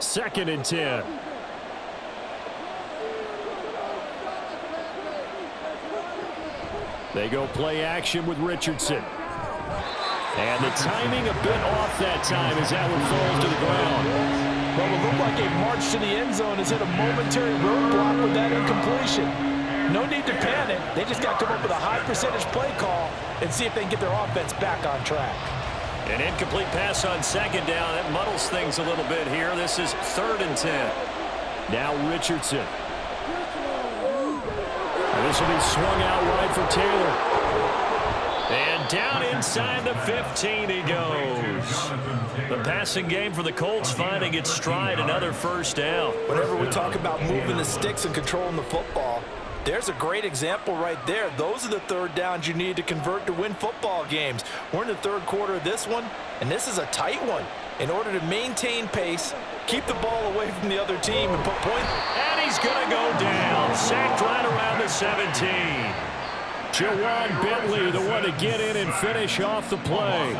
Second and 10. They go play action with Richardson. And the timing a bit off that time as that one falls to the ground. Well, it looked like a march to the end zone has hit a momentary roadblock with that incompletion. no need to panic. They just got to come up with a high percentage play call and see if they can get their offense back on track. An incomplete pass on second down. That muddles things a little bit here. This is 3rd and 10. Now Richardson. And this will be swung out wide for Taylor. And down inside the 15 he goes. The passing game for the Colts finding its stride, another first down. Whenever we talk about moving the sticks and controlling the football, there's a great example right there. Those are the third downs you need to convert to win football games. We're in the third quarter of this one, and this is a tight one. In order to maintain pace, keep the ball away from the other team, and put points. And he's going to go down. Sacked right around the 17. Jawan Bentley, the one to get in and finish off the play.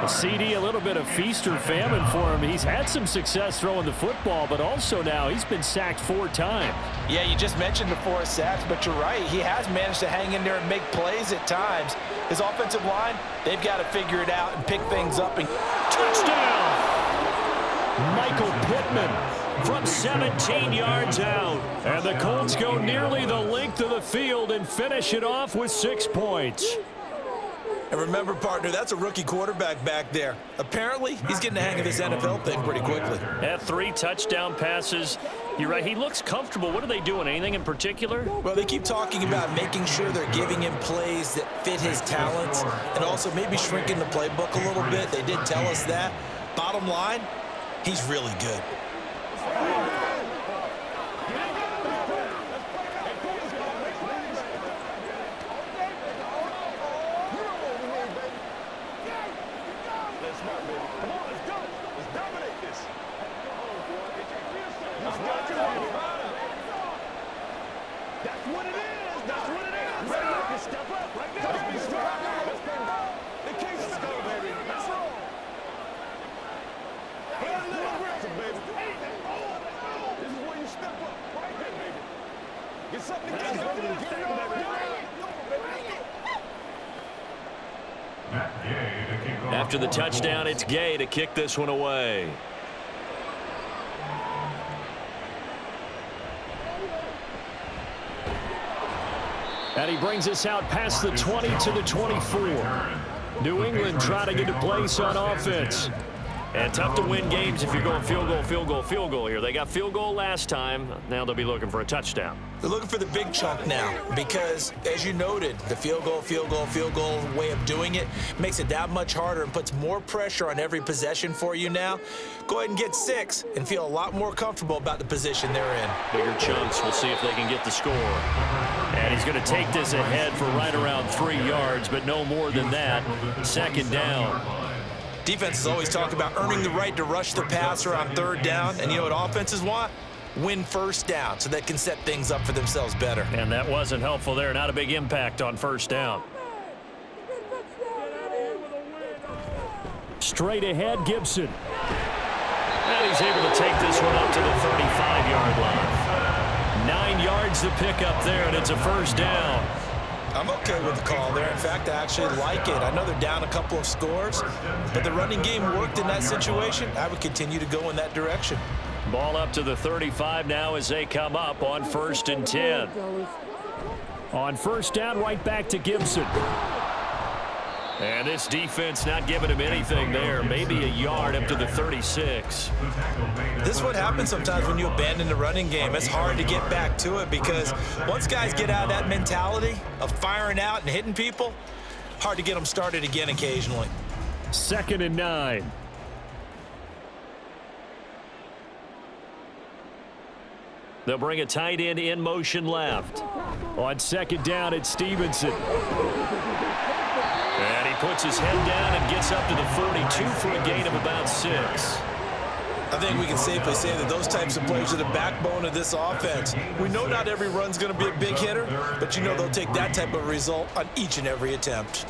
A CD, a little bit of feast or famine for him. He's had some success throwing the football, but also now he's been sacked 4 times. Yeah, you just mentioned the 4 sacks, but you're right. He has managed to hang in there and make plays at times. His offensive line, they've got to figure it out and pick things up. And touchdown! Michael Pittman from 17 yards out. And the Colts go nearly the length of the field and finish it off with 6 points. And remember, partner, that's a rookie quarterback back there. Apparently, he's getting the hang of this NFL thing pretty quickly. Had 3 touchdown passes. You're right, he looks comfortable. What are they doing? Anything in particular? Well, they keep talking about making sure they're giving him plays that fit his talents and also maybe shrinking the playbook a little bit. They did tell us that. Bottom line, he's really good. After the touchdown, it's Gay to kick this one away. And he brings us out past the 20 to the 24. New England trying to get a place on offense. And tough to win games if you're going field goal, field goal, field goal here. They got field goal last time. Now they'll be looking for a touchdown. They're looking for the big chunk now because, as you noted, the field goal way of doing it makes it that much harder and puts more pressure on every possession for you now. Go ahead and get 6 and feel a lot more comfortable about the position they're in. Bigger chunks. We'll see if they can get the score. And he's going to take this ahead for right around 3 yards, but no more than that. 2nd down. Defenses always talk about earning the right to rush the passer on 3rd down, and you know what offenses want? Win 1st down so they can set things up for themselves better. And that wasn't helpful there. Not a big impact on 1st down. Straight ahead, Gibson. And he's able to take this one up to the 35-yard line. 9 yards to pick up there, and it's a 1st down. I'm okay with the call there. In fact, I actually like it. I know they're down a couple of scores, but the running game worked in that situation. I would continue to go in that direction. Ball up to the 35 now as they come up on 1st and 10. On 1st down, right back to Gibson. And this defense not giving him anything there. Maybe a yard up to the 36. This is what happens sometimes when you abandon the running game. It's hard to get back to it because once guys get out of that mentality of firing out and hitting people, hard to get them started again occasionally. 2nd and 9. They'll bring a tight end in motion left. On 2nd down, it's Stevenson. And he puts his head down and gets up to the 42 for a gain of about 6. I think we can safely say that those types of plays are the backbone of this offense. We know not every run's going to be a big hitter, but you know they'll take that type of result on each and every attempt.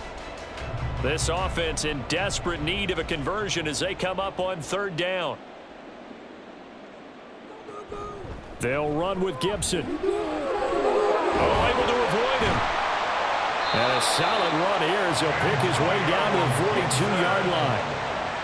This offense in desperate need of a conversion as they come up on 3rd down. They'll run with Gibson. Oh, able to avoid him. And a solid run here as he'll pick his way down to the 42-yard line.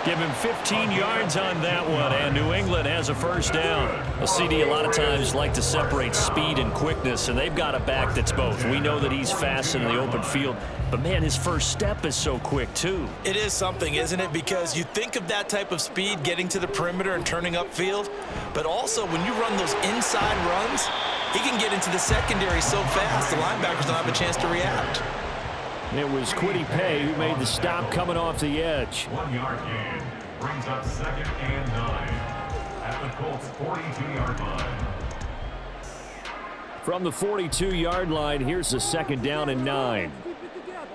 Give him 15 yards on that one, and New England has a first down. A CD a lot of times like to separate speed and quickness, and they've got a back that's both. We know that he's fast in the open field, but, man, his first step is so quick, too. It is something, isn't it? Because you think of that type of speed getting to the perimeter and turning upfield, but also when you run those inside runs, he can get into the secondary so fast the linebackers don't have a chance to react. It was Kwity Paye who made the stop coming off the edge. 1 yard gain brings up 2nd and 9 at the Colts 42-yard line. From the 42-yard line, here's the 2nd down and 9. Keep it together.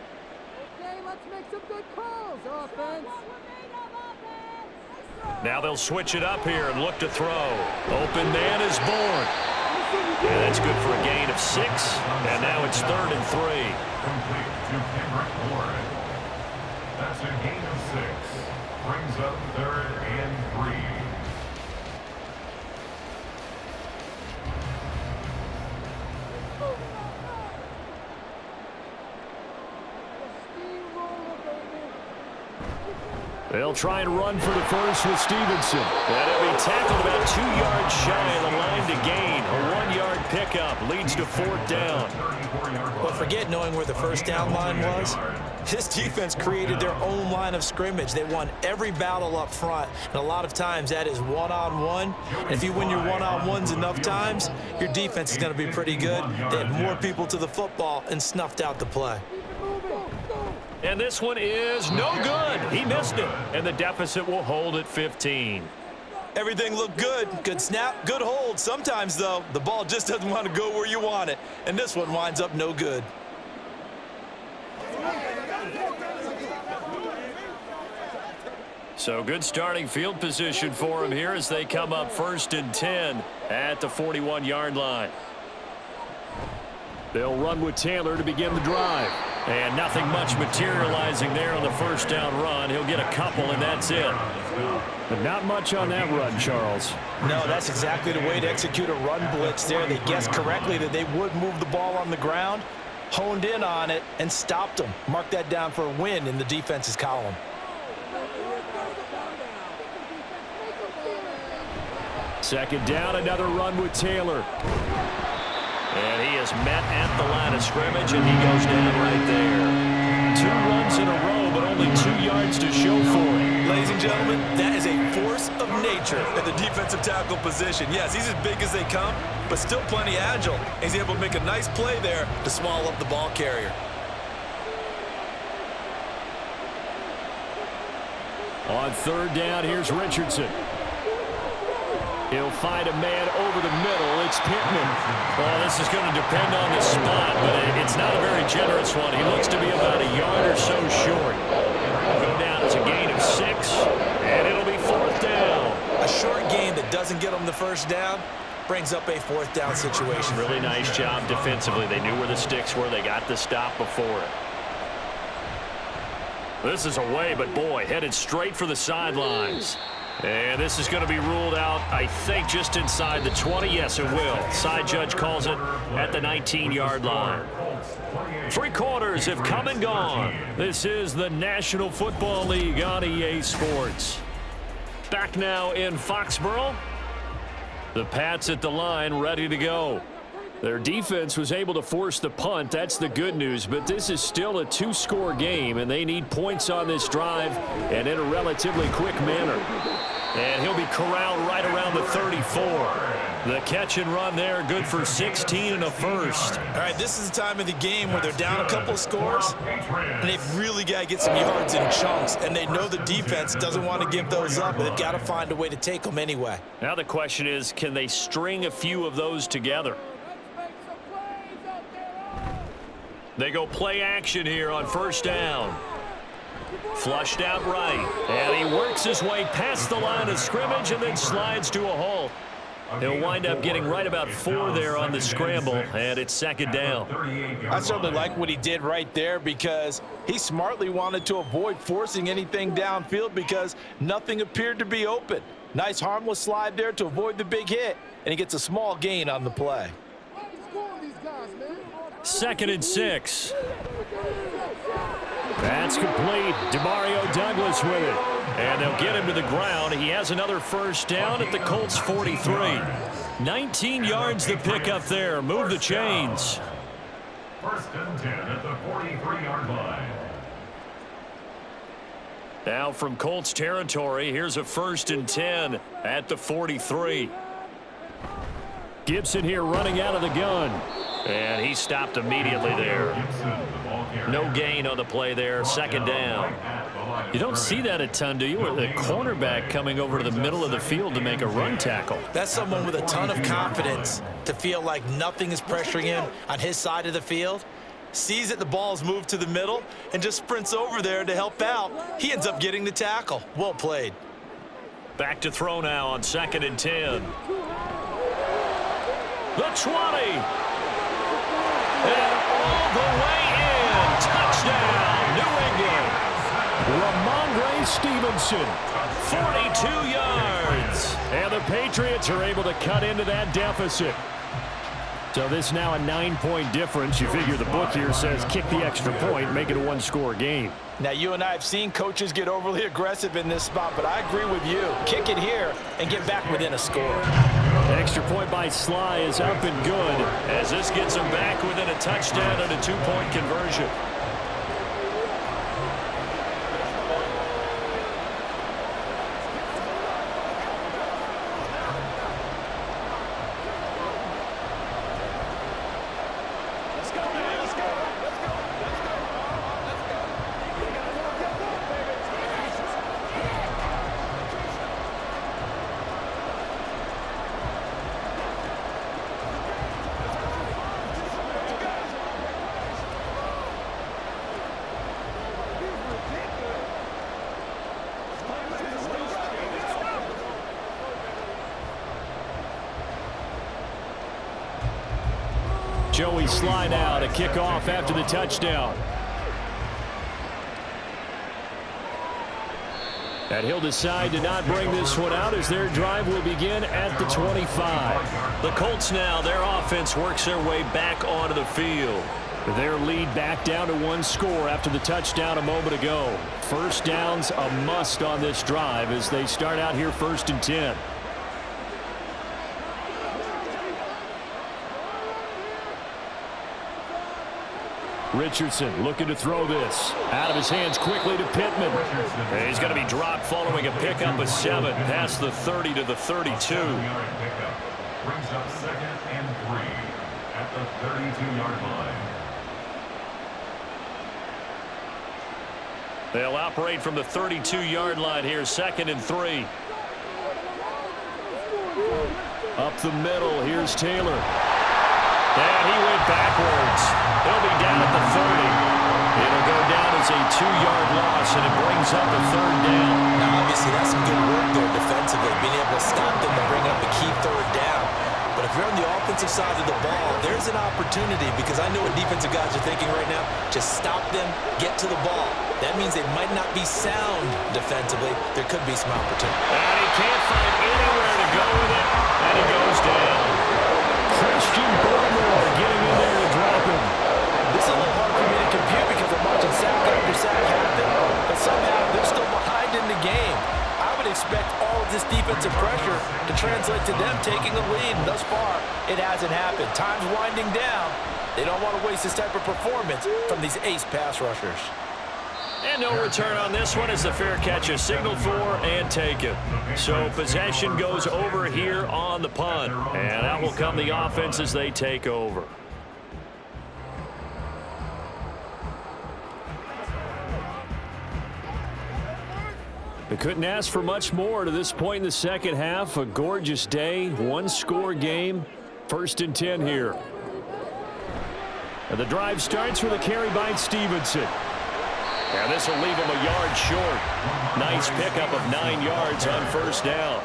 Okay, let's make some good calls, offense. Now they'll switch it up here and look to throw. Open man is born. And that's good for a gain of 6. And now it's 3rd and 3. Complete to Kendrick Warren. That's a gain of 6. Brings up 3rd and 3. They'll try and run for the first with Stevenson. And it'll be tackled about 2 yards shy of the line to gain. A 1-yard pickup leads to 4th down. But forget knowing where the first down line was. This defense created their own line of scrimmage. They won every battle up front, and a lot of times that is one-on-one. And if you win your one-on-ones enough times, your defense is going to be pretty good. They had more people to the football and snuffed out the play. And this one is no good. He missed it. And the deficit will hold at 15. Everything looked good. Good snap, good hold. Sometimes, though, the ball just doesn't want to go where you want it. And this one winds up no good. So good starting field position for him here as they come up 1st and 10 at the 41-yard line. They'll run with Taylor to begin the drive. And nothing much materializing there on the first down run. He'll get a couple, and that's it. But not much on that run, Charles. No, that's exactly the way to execute a run blitz there. They guessed correctly that they would move the ball on the ground, honed in on it, and stopped them. Mark that down for a win in the defense's column. Second down, another run with Taylor. And he is met at the line of scrimmage, and he goes down right there. 2 runs in a row, but only 2 yards to show for it. Ladies and gentlemen, that is a force of nature at the defensive tackle position. Yes, he's as big as they come, but still plenty agile. He's able to make a nice play there to swallow up the ball carrier. On 3rd down, here's Richardson. He'll find a man over the middle. It's Pittman. Well, this is going to depend on the spot, but it's not a very generous one. He looks to be about a yard or so short. He'll go down as a gain of 6, and it'll be 4th down. A short gain that doesn't get them the first down brings up a 4th down situation. Really nice job defensively. They knew where the sticks were. They got the stop before it. This is away, but boy, headed straight for the sidelines. And this is going to be ruled out, I think, just inside the 20. Yes, it will. Side judge calls it at the 19-yard line. 3 quarters have come and gone. This is the National Football League on EA Sports. Back now in Foxborough. The Pats at the line, ready to go. Their defense was able to force the punt. That's the good news, but this is still a 2-score game, and they need points on this drive and in a relatively quick manner. And he'll be corralled right around the 34. The catch and run there, good for 16 and a first. All right, this is the time of the game where they're down a couple of scores, and they've really got to get some yards in chunks, and they know the defense doesn't want to give those up, but they've got to find a way to take them anyway. Now the question is, can they string a few of those together? They go play action here on 1st down. Flushed out right. And he works his way past the line of scrimmage and then slides to a halt. He'll wind up getting right about 4 there on the scramble, and it's 2nd down. I certainly like what he did right there because he smartly wanted to avoid forcing anything downfield because nothing appeared to be open. Nice harmless slide there to avoid the big hit, and he gets a small gain on the play. 2nd and 6. That's complete. Demario Douglas with it. And they'll get him to the ground. He has another first down at the Colts 43. 19 yards to pick up there. Move the chains. First and 10 at the 43-yard line. Now from Colts territory, here's a first and 10 at the 43. Gibson here running out of the gun. And he stopped immediately there. No gain on the play there. Second down. You don't see that a ton, do you? With a cornerback coming over to the middle of the field to make a run tackle. That's someone with a ton of confidence to feel like nothing is pressuring him on his side of the field. Sees that the ball's moved to the middle and just sprints over there to help out. He ends up getting the tackle. Well played. Back to throw now on second and 10. The 20. And all the way in. Touchdown, New England. Ramondre Stevenson, 42 yards. And the Patriots are able to cut into that deficit. So this is now a 9-point difference. You figure the book here says kick the extra point, make it a one-score game. Now, you and I have seen coaches get overly aggressive in this spot, but I agree with you. Kick it here and get back within a score. Extra point by Sly is up and good as this gets him back within a touchdown and a 2-point conversion. Joey Sly now to kick off after the touchdown. And he'll decide to not bring this one out as their drive will begin at the 25. The Colts now, their offense works their way back onto the field. Their lead back down to one score after the touchdown a moment ago. First down's a must on this drive as they start out here first and 10. Richardson looking to throw this. Out of his hands quickly to Pittman. And he's going to be dropped following a pickup of 7 past the 30 to the 32. Brings up second and 3 at the 32-yard line. They'll operate from the 32-yard line here, second and 3. Up the middle, here's Taylor. And he went backwards. He'll be down at the 30. It'll go down as a 2-yard loss, and it brings up a third down. Now, obviously, that's some good work there defensively, being able to stop them and bring up a key third down. But if you're on the offensive side of the ball, there's an opportunity because I know what defensive guys are thinking right now. Just stop them, get to the ball. That means they might not be sound defensively. There could be some opportunity. And he can't find anywhere to go with it, and he goes down. Christian Barmore getting in there to drop him. This is a little hard for me to compute because I'm watching sack after sack happen, but somehow they're still behind in the game. I would expect all of this defensive pressure to translate to them taking a lead, and thus far, it hasn't happened. Time's winding down. They don't want to waste this type of performance from these ace pass rushers. And no return on this one as the fair catch is signaled for and taken. So possession goes over here on the punt. And out will come the offense as they take over. They couldn't ask for much more to this point in the second half. A gorgeous day, one-score game, first and 10 here. And the drive starts with a carry by Stevenson. And this will leave him a yard short. Nice pickup of 9 yards on first down.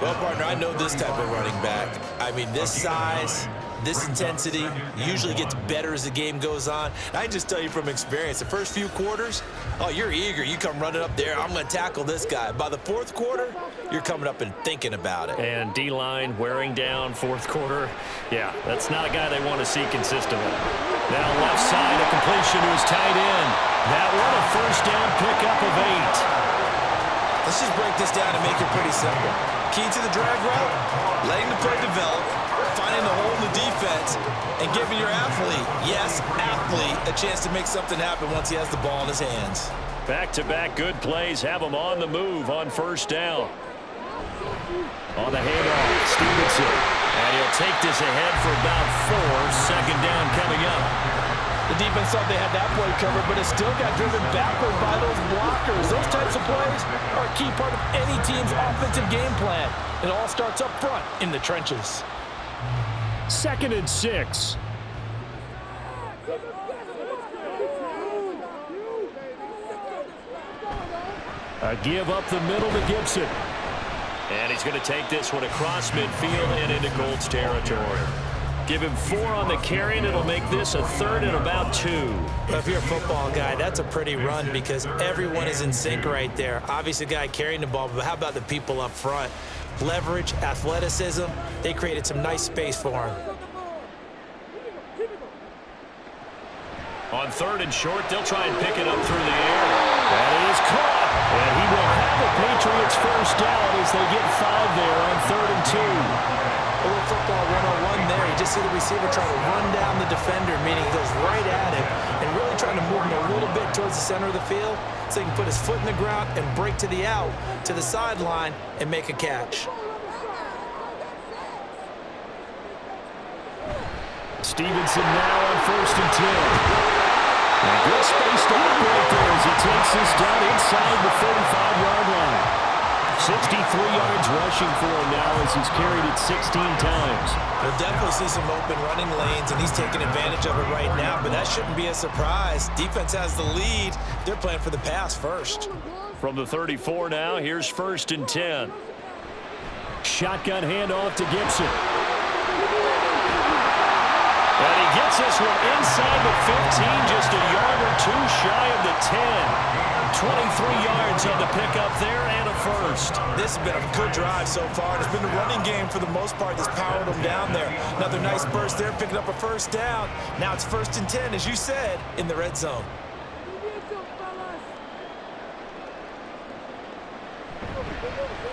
Well, partner, I know this type of running back. I mean, this size, this intensity usually gets better as the game goes on. And I just tell you from experience, the first few quarters, oh, you're eager. You come running up there, I'm going to tackle this guy. By the fourth quarter, you're coming up and thinking about it. And D-line wearing down fourth quarter. Yeah, that's not a guy they want to see consistently. Now left side, a completion to his tight end. That one a first down pickup of 8. Let's just break this down and make it pretty simple. Key to the drag route, letting the play develop, finding the hole in the defense, and giving your athlete, yes, athlete, a chance to make something happen once he has the ball in his hands. Back-to-back good plays have him on the move on first down. On the handoff, Stevenson. And he'll take this ahead for about 4. Second down coming up. The defense thought they had that play covered, but it still got driven backward by those blockers. Those types of plays are a key part of any team's offensive game plan. It all starts up front in the trenches. 2nd and 6. A give up the middle to Gibson. And he's going to take this one across midfield and into Colts territory. Give him 4 on the carry, and it'll make this a 3rd and about 2. Well, if you're a football guy, that's a pretty run because everyone is in sync right there. Obviously, the guy carrying the ball, but how about the people up front? Leverage, athleticism, they created some nice space for him. On 3rd and short, they'll try and pick it up through the air. That is caught. And he will have the Patriots first down as they get 5 there on 3rd and 2. A little football 101 there. You just see the receiver trying to run down the defender, meaning he goes right at him and really trying to move him a little bit towards the center of the field so he can put his foot in the ground and break to the out, to the sideline, and make a catch. Stevenson now on 1st and 10. And good space to operate there as he takes this down inside the 35-yard line. 63 yards rushing for him now as he's carried it 16 times. We'll definitely see some open running lanes, and he's taking advantage of it right now, but that shouldn't be a surprise. Defense has the lead. They're playing for the pass first. From the 34 now, here's 1st and 10. Shotgun handoff to Gibson. And he gets this one inside the 15, just a yard or 2 shy of the 10. 23 yards on the pickup there and a first. This has been a good drive so far. It's been the running game for the most part that's powered them down there. Another nice burst there, picking up a first down. Now it's 1st and 10, as you said, in the red zone.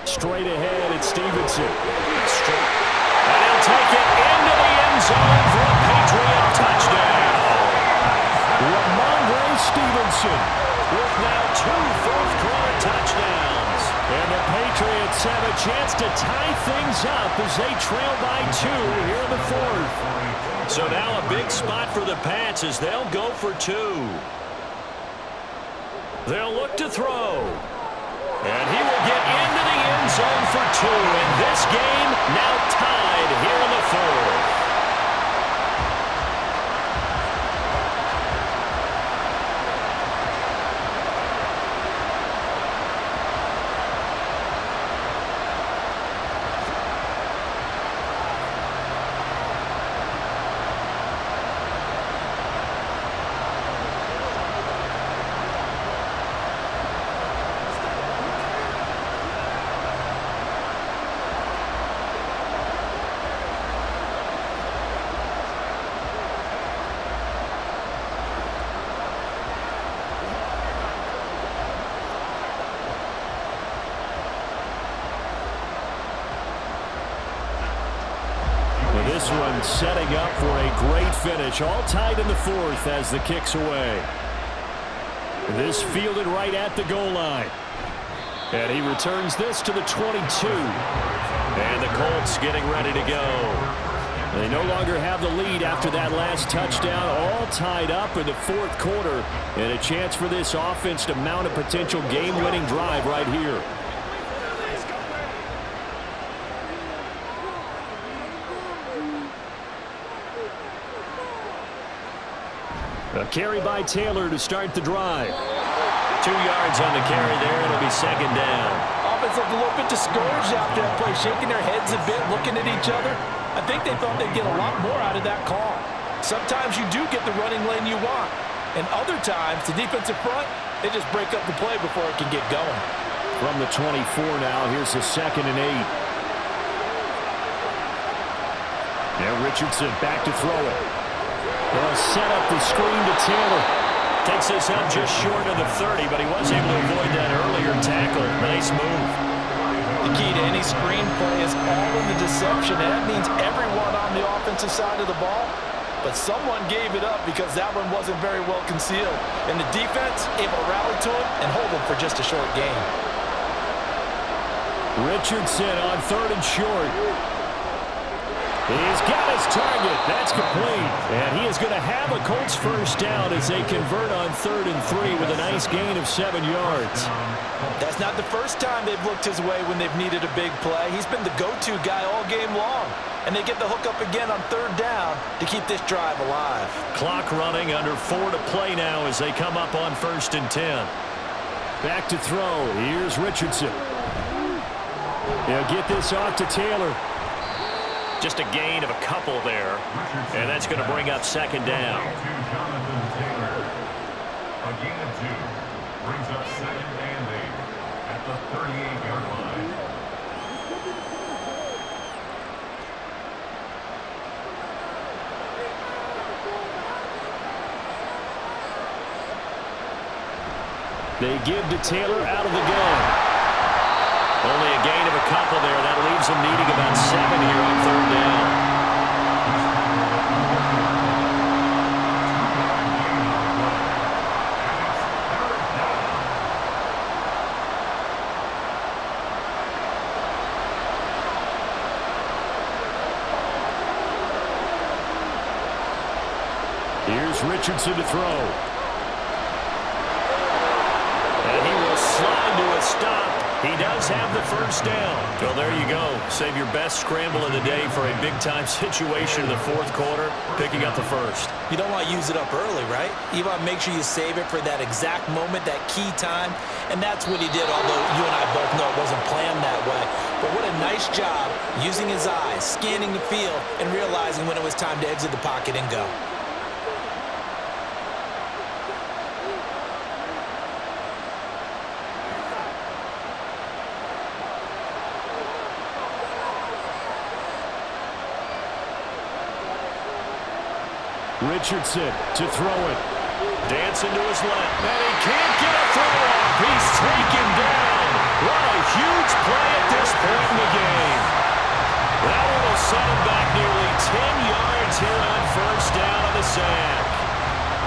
Straight ahead, it's Stevenson. And he'll take it into the end zone for a Patriot touchdown. Ramondre Stevenson with now 2 fourth-quarter touchdowns. And the Patriots have a chance to tie things up as they trail by 2 here in the 4th. So now a big spot for the Pats as they'll go for 2. They'll look to throw. And he will get into the end zone for 2. And this game now tied here in the 4th. This one setting up for a great finish. All tied in the 4th as the kick's away. This fielded right at the goal line. And he returns this to the 22. And the Colts getting ready to go. They no longer have the lead after that last touchdown. All tied up in the 4th quarter. And a chance for this offense to mount a potential game-winning drive right here. A carry by Taylor to start the drive. 2 yards on the carry there. It'll be 2nd down. Offense looked a little bit discouraged after that play, shaking their heads a bit, looking at each other. I think they thought they'd get a lot more out of that call. Sometimes you do get the running lane you want. And other times, the defensive front, they just break up the play before it can get going. From the 24 now, here's the 2nd and 8. Now Richardson back to throw it. They'll set up the screen to Taylor. Takes this up just short of the 30, but he was able to avoid that earlier tackle. Nice move. The key to any screen play is all in the deception, and that means everyone on the offensive side of the ball. But someone gave it up because that one wasn't very well concealed. And the defense able to rally to him and hold him for just a short gain. Richardson on 3rd and short. He's got his target. That's complete. And he is going to have a Colts first down as they convert on 3rd and 3 with a nice gain of 7 yards. That's not the first time they've looked his way when they've needed a big play. He's been the go-to guy all game long. And they get the hook up again on 3rd down to keep this drive alive. Clock running, under 4 to play now as they come up on 1st and 10. Back to throw. Here's Richardson. He'll get this off to Taylor. Just a gain of a couple there. And that's going to bring up 2nd down. A gain of 2 brings up 2nd and 8 at the 38-yard line. They give to Taylor out of the gun. Only a gain of a couple there. That leaves them needing about 7 here on 3rd down. Here's Richardson to throw. And he will slide to a stop. He does have the first down. Well, there you go. Save your best scramble of the day for a big-time situation in the 4th quarter, picking up the first. You don't want to use it up early, right? You want to make sure you save it for that exact moment, that key time. And that's what he did, although you and I both know it wasn't planned that way. But what a nice job using his eyes, scanning the field, and realizing when it was time to exit the pocket and go. Richardson to throw it. Dancing to his left. And he can't get a throw off. He's taken down. What a huge play at this point in the game. That one will set him back nearly 10 yards here on 1st down on the sack.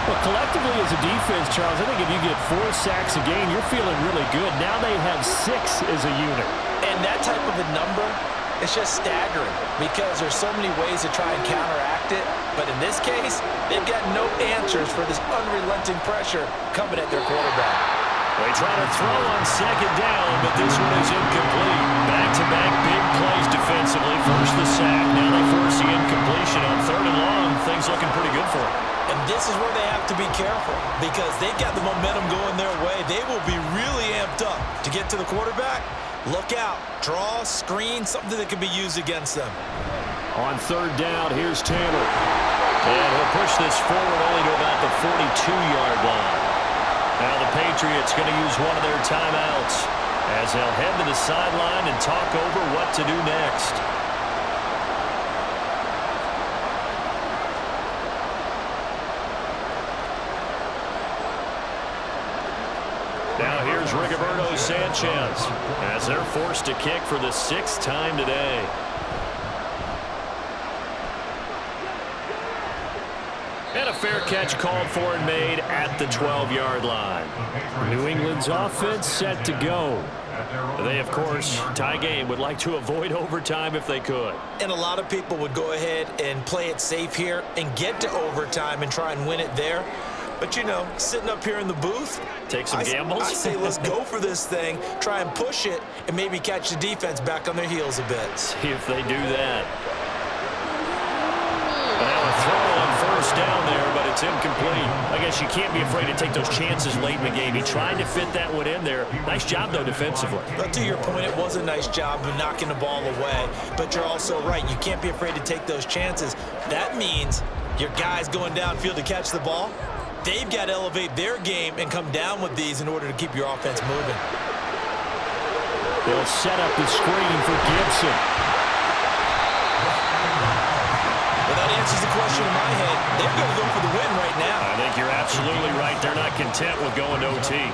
Well, collectively as a defense, Charles, I think if you get 4 sacks a game, you're feeling really good. Now they have 6 as a unit. And that type of a number, it's just staggering because there's so many ways to try and counteract it. But in this case, they've got no answers for this unrelenting pressure coming at their quarterback. They try to throw on 2nd down, but this one is incomplete. Back-to-back big plays defensively. First the sack, now they force the incompletion on 3rd and long. Things looking pretty good for them. And this is where they have to be careful because they've got the momentum going their way. They will be really amped up to get to the quarterback. Look out. Draw, screen, something that can be used against them. On 3rd down, here's Taylor. And he'll push this forward only to about the 42-yard line. Now the Patriots going to use one of their timeouts as they'll head to the sideline and talk over what to do next. Now here's Rigoberto Sanchez as they're forced to kick for the 6th time today. And a fair catch called for and made at the 12-yard line. New England's offense set to go. They, of course, tie game, would like to avoid overtime if they could. And a lot of people would go ahead and play it safe here and get to overtime and try and win it there. But, you know, sitting up here in the booth, take some gambles. I say let's go for this thing, try and push it, and maybe catch the defense back on their heels a bit. See if they do that. Now a throw on 1st down there, but it's incomplete. I guess you can't be afraid to take those chances late in the game. He tried to fit that one in there. Nice job, though, defensively. But to your point, it was a nice job of knocking the ball away. But you're also right. You can't be afraid to take those chances. That means your guys going downfield to catch the ball, they've got to elevate their game and come down with these in order to keep your offense moving. They'll set up the screen for Gibson. Well, that answers the question notion in my head, they're going to go for the win right now. I think you're absolutely right. They're not content with going to OT.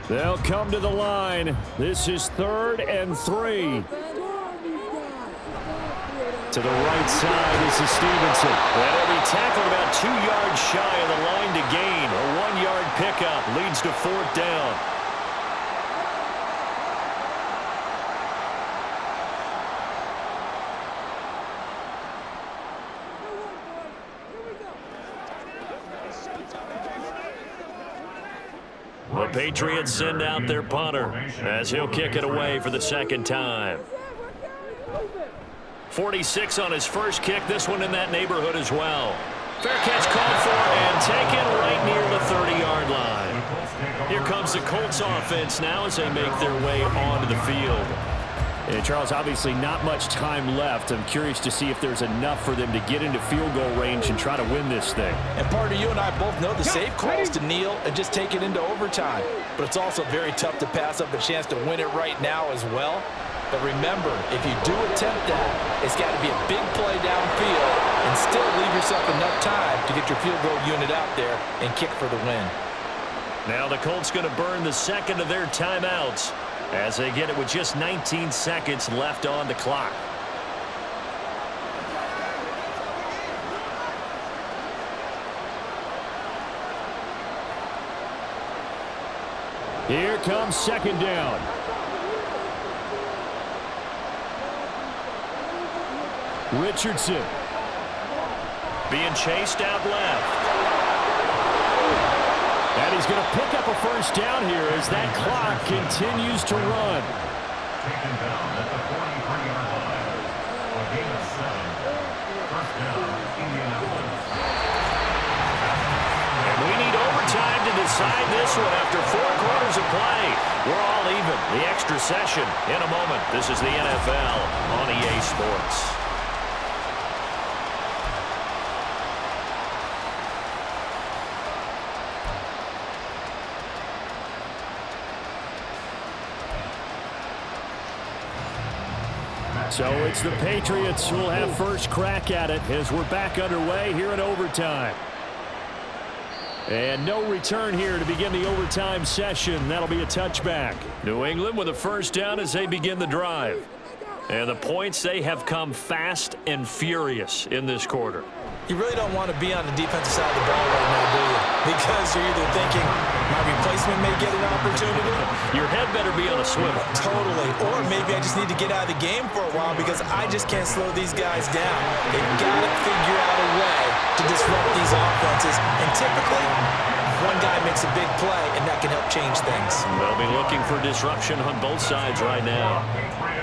They'll come to the line. This is 3rd and 3. To the right side, this is Stevenson. That'll be tackled about 2 yards shy of the line to gain. A 1-yard pickup leads to 4th down. The Patriots send out their punter as he'll kick it away for the 2nd time. 46 on his first kick. This one in that neighborhood as well. Fair catch called for and taken right near the 30-yard line. Here comes the Colts offense now as they make their way onto the field. And Charles, obviously not much time left. I'm curious to see if there's enough for them to get into field goal range and try to win this thing. And partner, you and I both know the safe call is to kneel and just take it into overtime. But it's also very tough to pass up a chance to win it right now as well. But remember, if you do attempt that, it's got to be a big play downfield and still leave yourself enough time to get your field goal unit out there and kick for the win. Now the Colts going to burn the second of their timeouts as they get it with just 19 seconds left on the clock. Here comes 2nd down. Richardson being chased out left. And he's going to pick up a first down here as that clock continues to run. Taken down at the 43-yard line. A gain of 7. First down, Indianapolis. And we need overtime to decide this one after 4 quarters of play. We're all even. The extra session in a moment. This is the NFL on EA Sports. So it's the Patriots who will have first crack at it as we're back underway here in overtime. And no return here to begin the overtime session. That'll be a touchback. New England with a first down as they begin the drive. And the points, they have come fast and furious in this quarter. You really don't want to be on the defensive side of the ball right now, do you? Because you're either thinking my replacement may get an opportunity. Your head better be on a swivel. Totally. Or maybe I just need to get out of the game for a while because I just can't slow these guys down. They've got to figure out a way to disrupt these offenses. And typically, one guy makes a big play, and that can help change things. They'll be looking for disruption on both sides right now.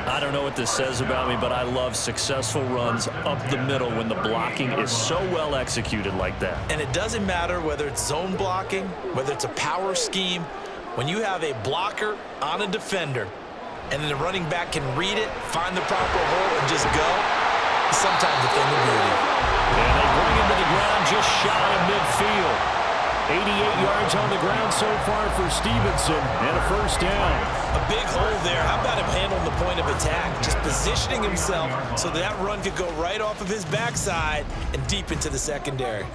I don't know what this says about me, but I love successful runs up the middle when the blocking is so well executed like that. And it doesn't matter whether it's zone blocking, whether it's a power scheme. When you have a blocker on a defender, and then the running back can read it, find the proper hole, and just go, sometimes a thing of beauty. And they bring him to the ground just shy of midfield. 88 yards on the ground so far for Stevenson, and a first down. A big hole there. How about him handling the point of attack? Just positioning himself so that run could go right off of his backside and deep into the secondary.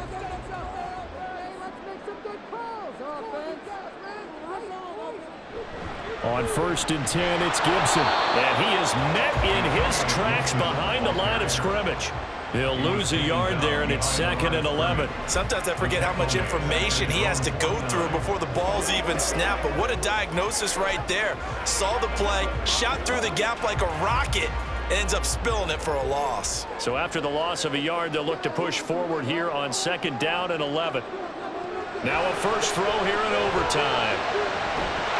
On 1st and 10, it's Gibson. And he is met in his tracks behind the line of scrimmage. He'll lose a yard there, and it's 2nd and 11. Sometimes I forget how much information he has to go through before the ball's even snapped. But what a diagnosis right there. Saw the play, shot through the gap like a rocket, and ends up spilling it for a loss. So after the loss of a yard, they'll look to push forward here on 2nd down and 11. Now a first throw here in overtime.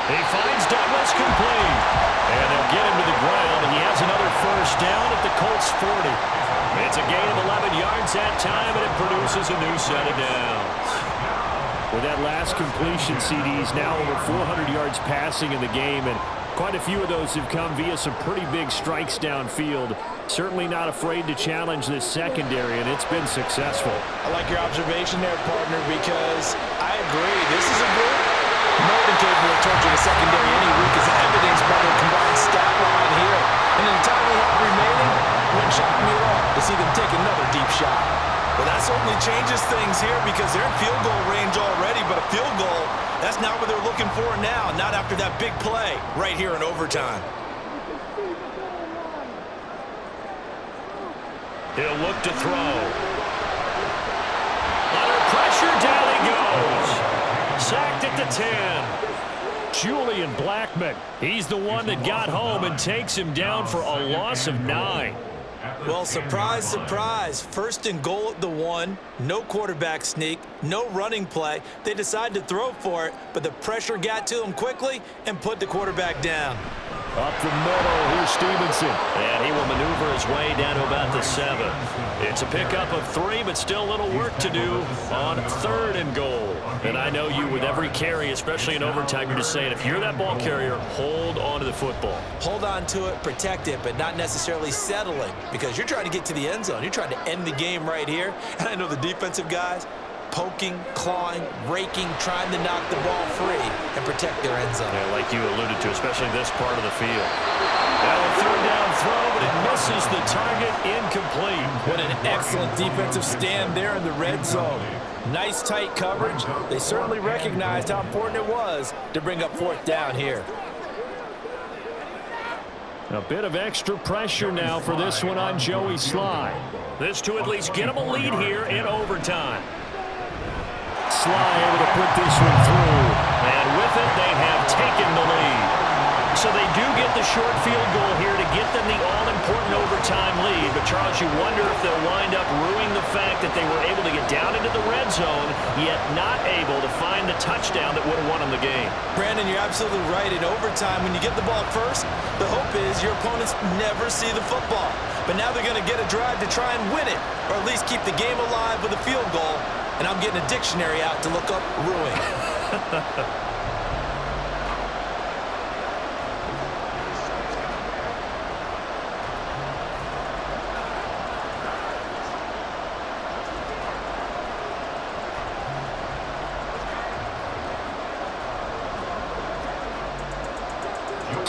He finds Douglas complete. And they'll get him to the ground. He has another first down at the Colts 40. It's a gain of 11 yards that time, and it produces a new set of downs. With that last completion, CDs now over 400 yards passing in the game, and quite a few of those have come via some pretty big strikes downfield. Certainly not afraid to challenge this secondary, and it's been successful. I like your observation there, partner, because I agree. This is a group More than capable of torching the secondary any week is evidenced by their combined stat line here. And in the time we have remaining, it wouldn't shock me at all to see them take another deep shot. Well, that certainly changes things here because they're in field goal range already, but a field goal, that's not what they're looking for now, not after that big play right here in overtime. He'll look to throw. Under pressure, down he goes. Sacked at the 10. Julian Blackmon, he's the one that got home and takes him down for a loss of 9. Well, surprise, surprise. First and goal at the 1. No quarterback sneak. No running play. They decide to throw for it, but the pressure got to him quickly and put the quarterback down. Up the middle, here's Stevenson. And he will maneuver his way down to about the 7. It's a pickup of 3, but still a little work to do on 3rd and goal. And I know you, with every carry, especially in overtime, you're just saying, if you're that ball carrier, hold on to the football. Hold on to it, protect it, but not necessarily settling, because you're trying to get to the end zone. You're trying to end the game right here. And I know the defensive guys, poking, clawing, raking, trying to knock the ball free and protect their end zone. Yeah, like you alluded to, especially this part of the field. Now a 3rd down throw, but it misses the target, incomplete. What an excellent defensive stand there in the red zone. Nice tight coverage. They certainly recognized how important it was to bring up 4th down here. A bit of extra pressure now for this one on Joey Sly. This to at least get him a lead here in overtime. Sly able to put this one through. And with it, they have taken the lead. So they do get the short field goal here to get them the all-important overtime lead. But, Charles, you wonder if they'll wind up ruining the fact that they were able to get down into the red zone, yet not able to find the touchdown that would have won them the game. Brandon, you're absolutely right. In overtime, when you get the ball first, the hope is your opponents never see the football. But now they're going to get a drive to try and win it, or at least keep the game alive with a field goal. And I'm getting a dictionary out to look up ruin.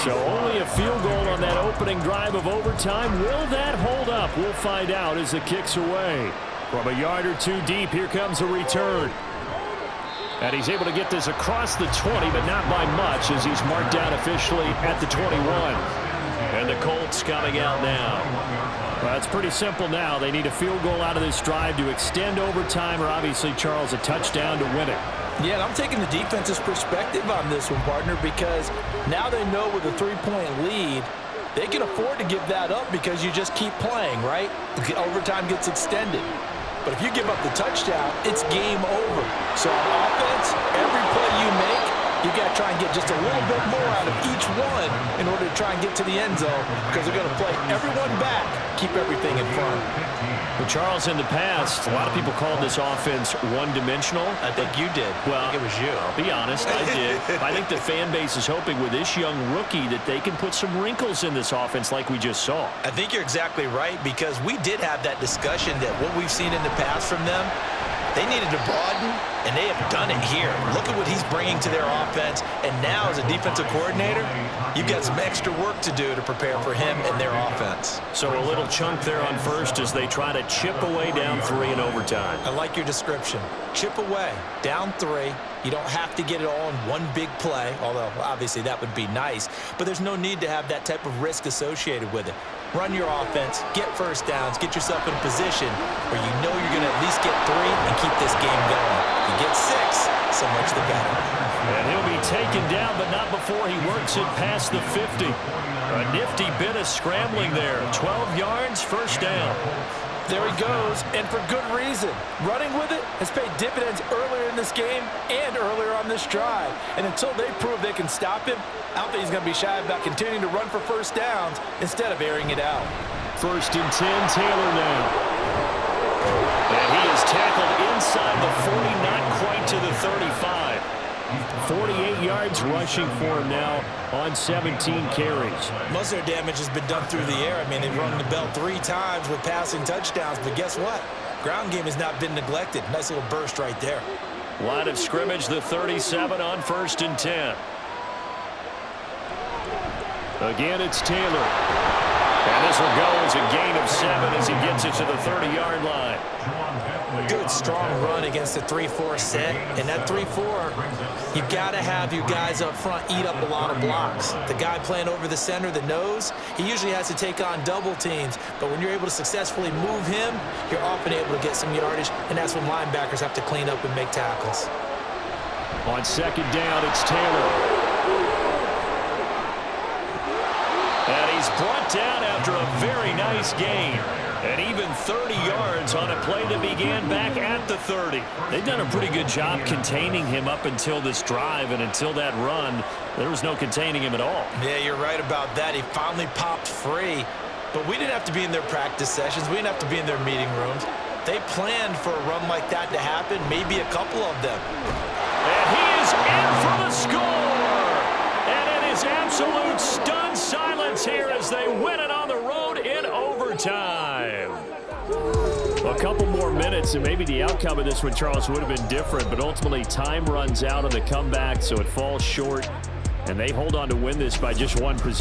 So only a field goal on that opening drive of overtime. Will that hold up? We'll find out as it kicks away. From a yard or 2 deep, here comes a return. And he's able to get this across the 20, but not by much, as he's marked down officially at the 21. And the Colts coming out now. Well, it's pretty simple now. They need a field goal out of this drive to extend overtime, or obviously, Charles, a touchdown to win it. Yeah, and I'm taking the defense's perspective on this one, partner, because now they know with a 3-point lead, they can afford to give that up because you just keep playing, right? Overtime gets extended. But if you give up the touchdown, it's game over. So on offense, every play you make, you got to try and get just a little bit more out of each one in order to try and get to the end zone, because they're going to play everyone back, keep everything in front. Well, Charles, in the past, a lot of people called this offense one-dimensional. I think you did. Well, I think it was you. I'll be honest, I did. I think the fan base is hoping with this young rookie that they can put some wrinkles in this offense like we just saw. I think you're exactly right, because we did have that discussion that what we've seen in the past from them, they needed to broaden, and they have done it here. Look at what he's bringing to their offense, and now as a defensive coordinator, you've got some extra work to do to prepare for him and their offense. So a little chunk there on first as they try to chip away down 3 in overtime. I like your description. Chip away, down 3. You don't have to get it all in one big play, although obviously that would be nice, but there's no need to have that type of risk associated with it. Run your offense, get first downs, get yourself in a position where you know you're going to at least get 3 and keep this game going. If you get 6, so much the better. And he'll be taken down, but not before he works it past the 50. A nifty bit of scrambling there. 12 yards, first down. There he goes, and for good reason. Running with it has paid dividends earlier in this game and earlier on this drive. And until they prove they can stop him, I don't think he's going to be shy about continuing to run for first downs instead of airing it out. 1st and 10, Taylor now. And he is tackled inside the 40, not quite to the 35. 48 yards rushing for him now on 17 carries. Most of their damage has been done through the air. I mean, they've rung the bell 3 times with passing touchdowns, but guess what? Ground game has not been neglected. Nice little burst right there. Line of scrimmage, the 37 on 1st and 10. Again, it's Taylor. And this will go as a gain of 7 as he gets it to the 30-yard line. Good, strong run against the 3-4 set. And that 3-4, you've got to have your guys up front eat up a lot of blocks. The guy playing over the center, the nose, he usually has to take on double teams. But when you're able to successfully move him, you're often able to get some yardage, and that's when linebackers have to clean up and make tackles. On 2nd down, it's Taylor. And he's brought down after a very nice gain. And even 30 yards on a play that began back at the 30. They've done a pretty good job containing him up until this drive, and until that run, there was no containing him at all. Yeah, you're right about that. He finally popped free. But we didn't have to be in their practice sessions. We didn't have to be in their meeting rooms. They planned for a run like that to happen, maybe a couple of them. And he is in for the score! And it is absolute stunned silence here as they win it on the road in overtime. A couple more minutes, and maybe the outcome of this one, Charles, would have been different, but ultimately time runs out on the comeback, so it falls short, and they hold on to win this by just 1 possession.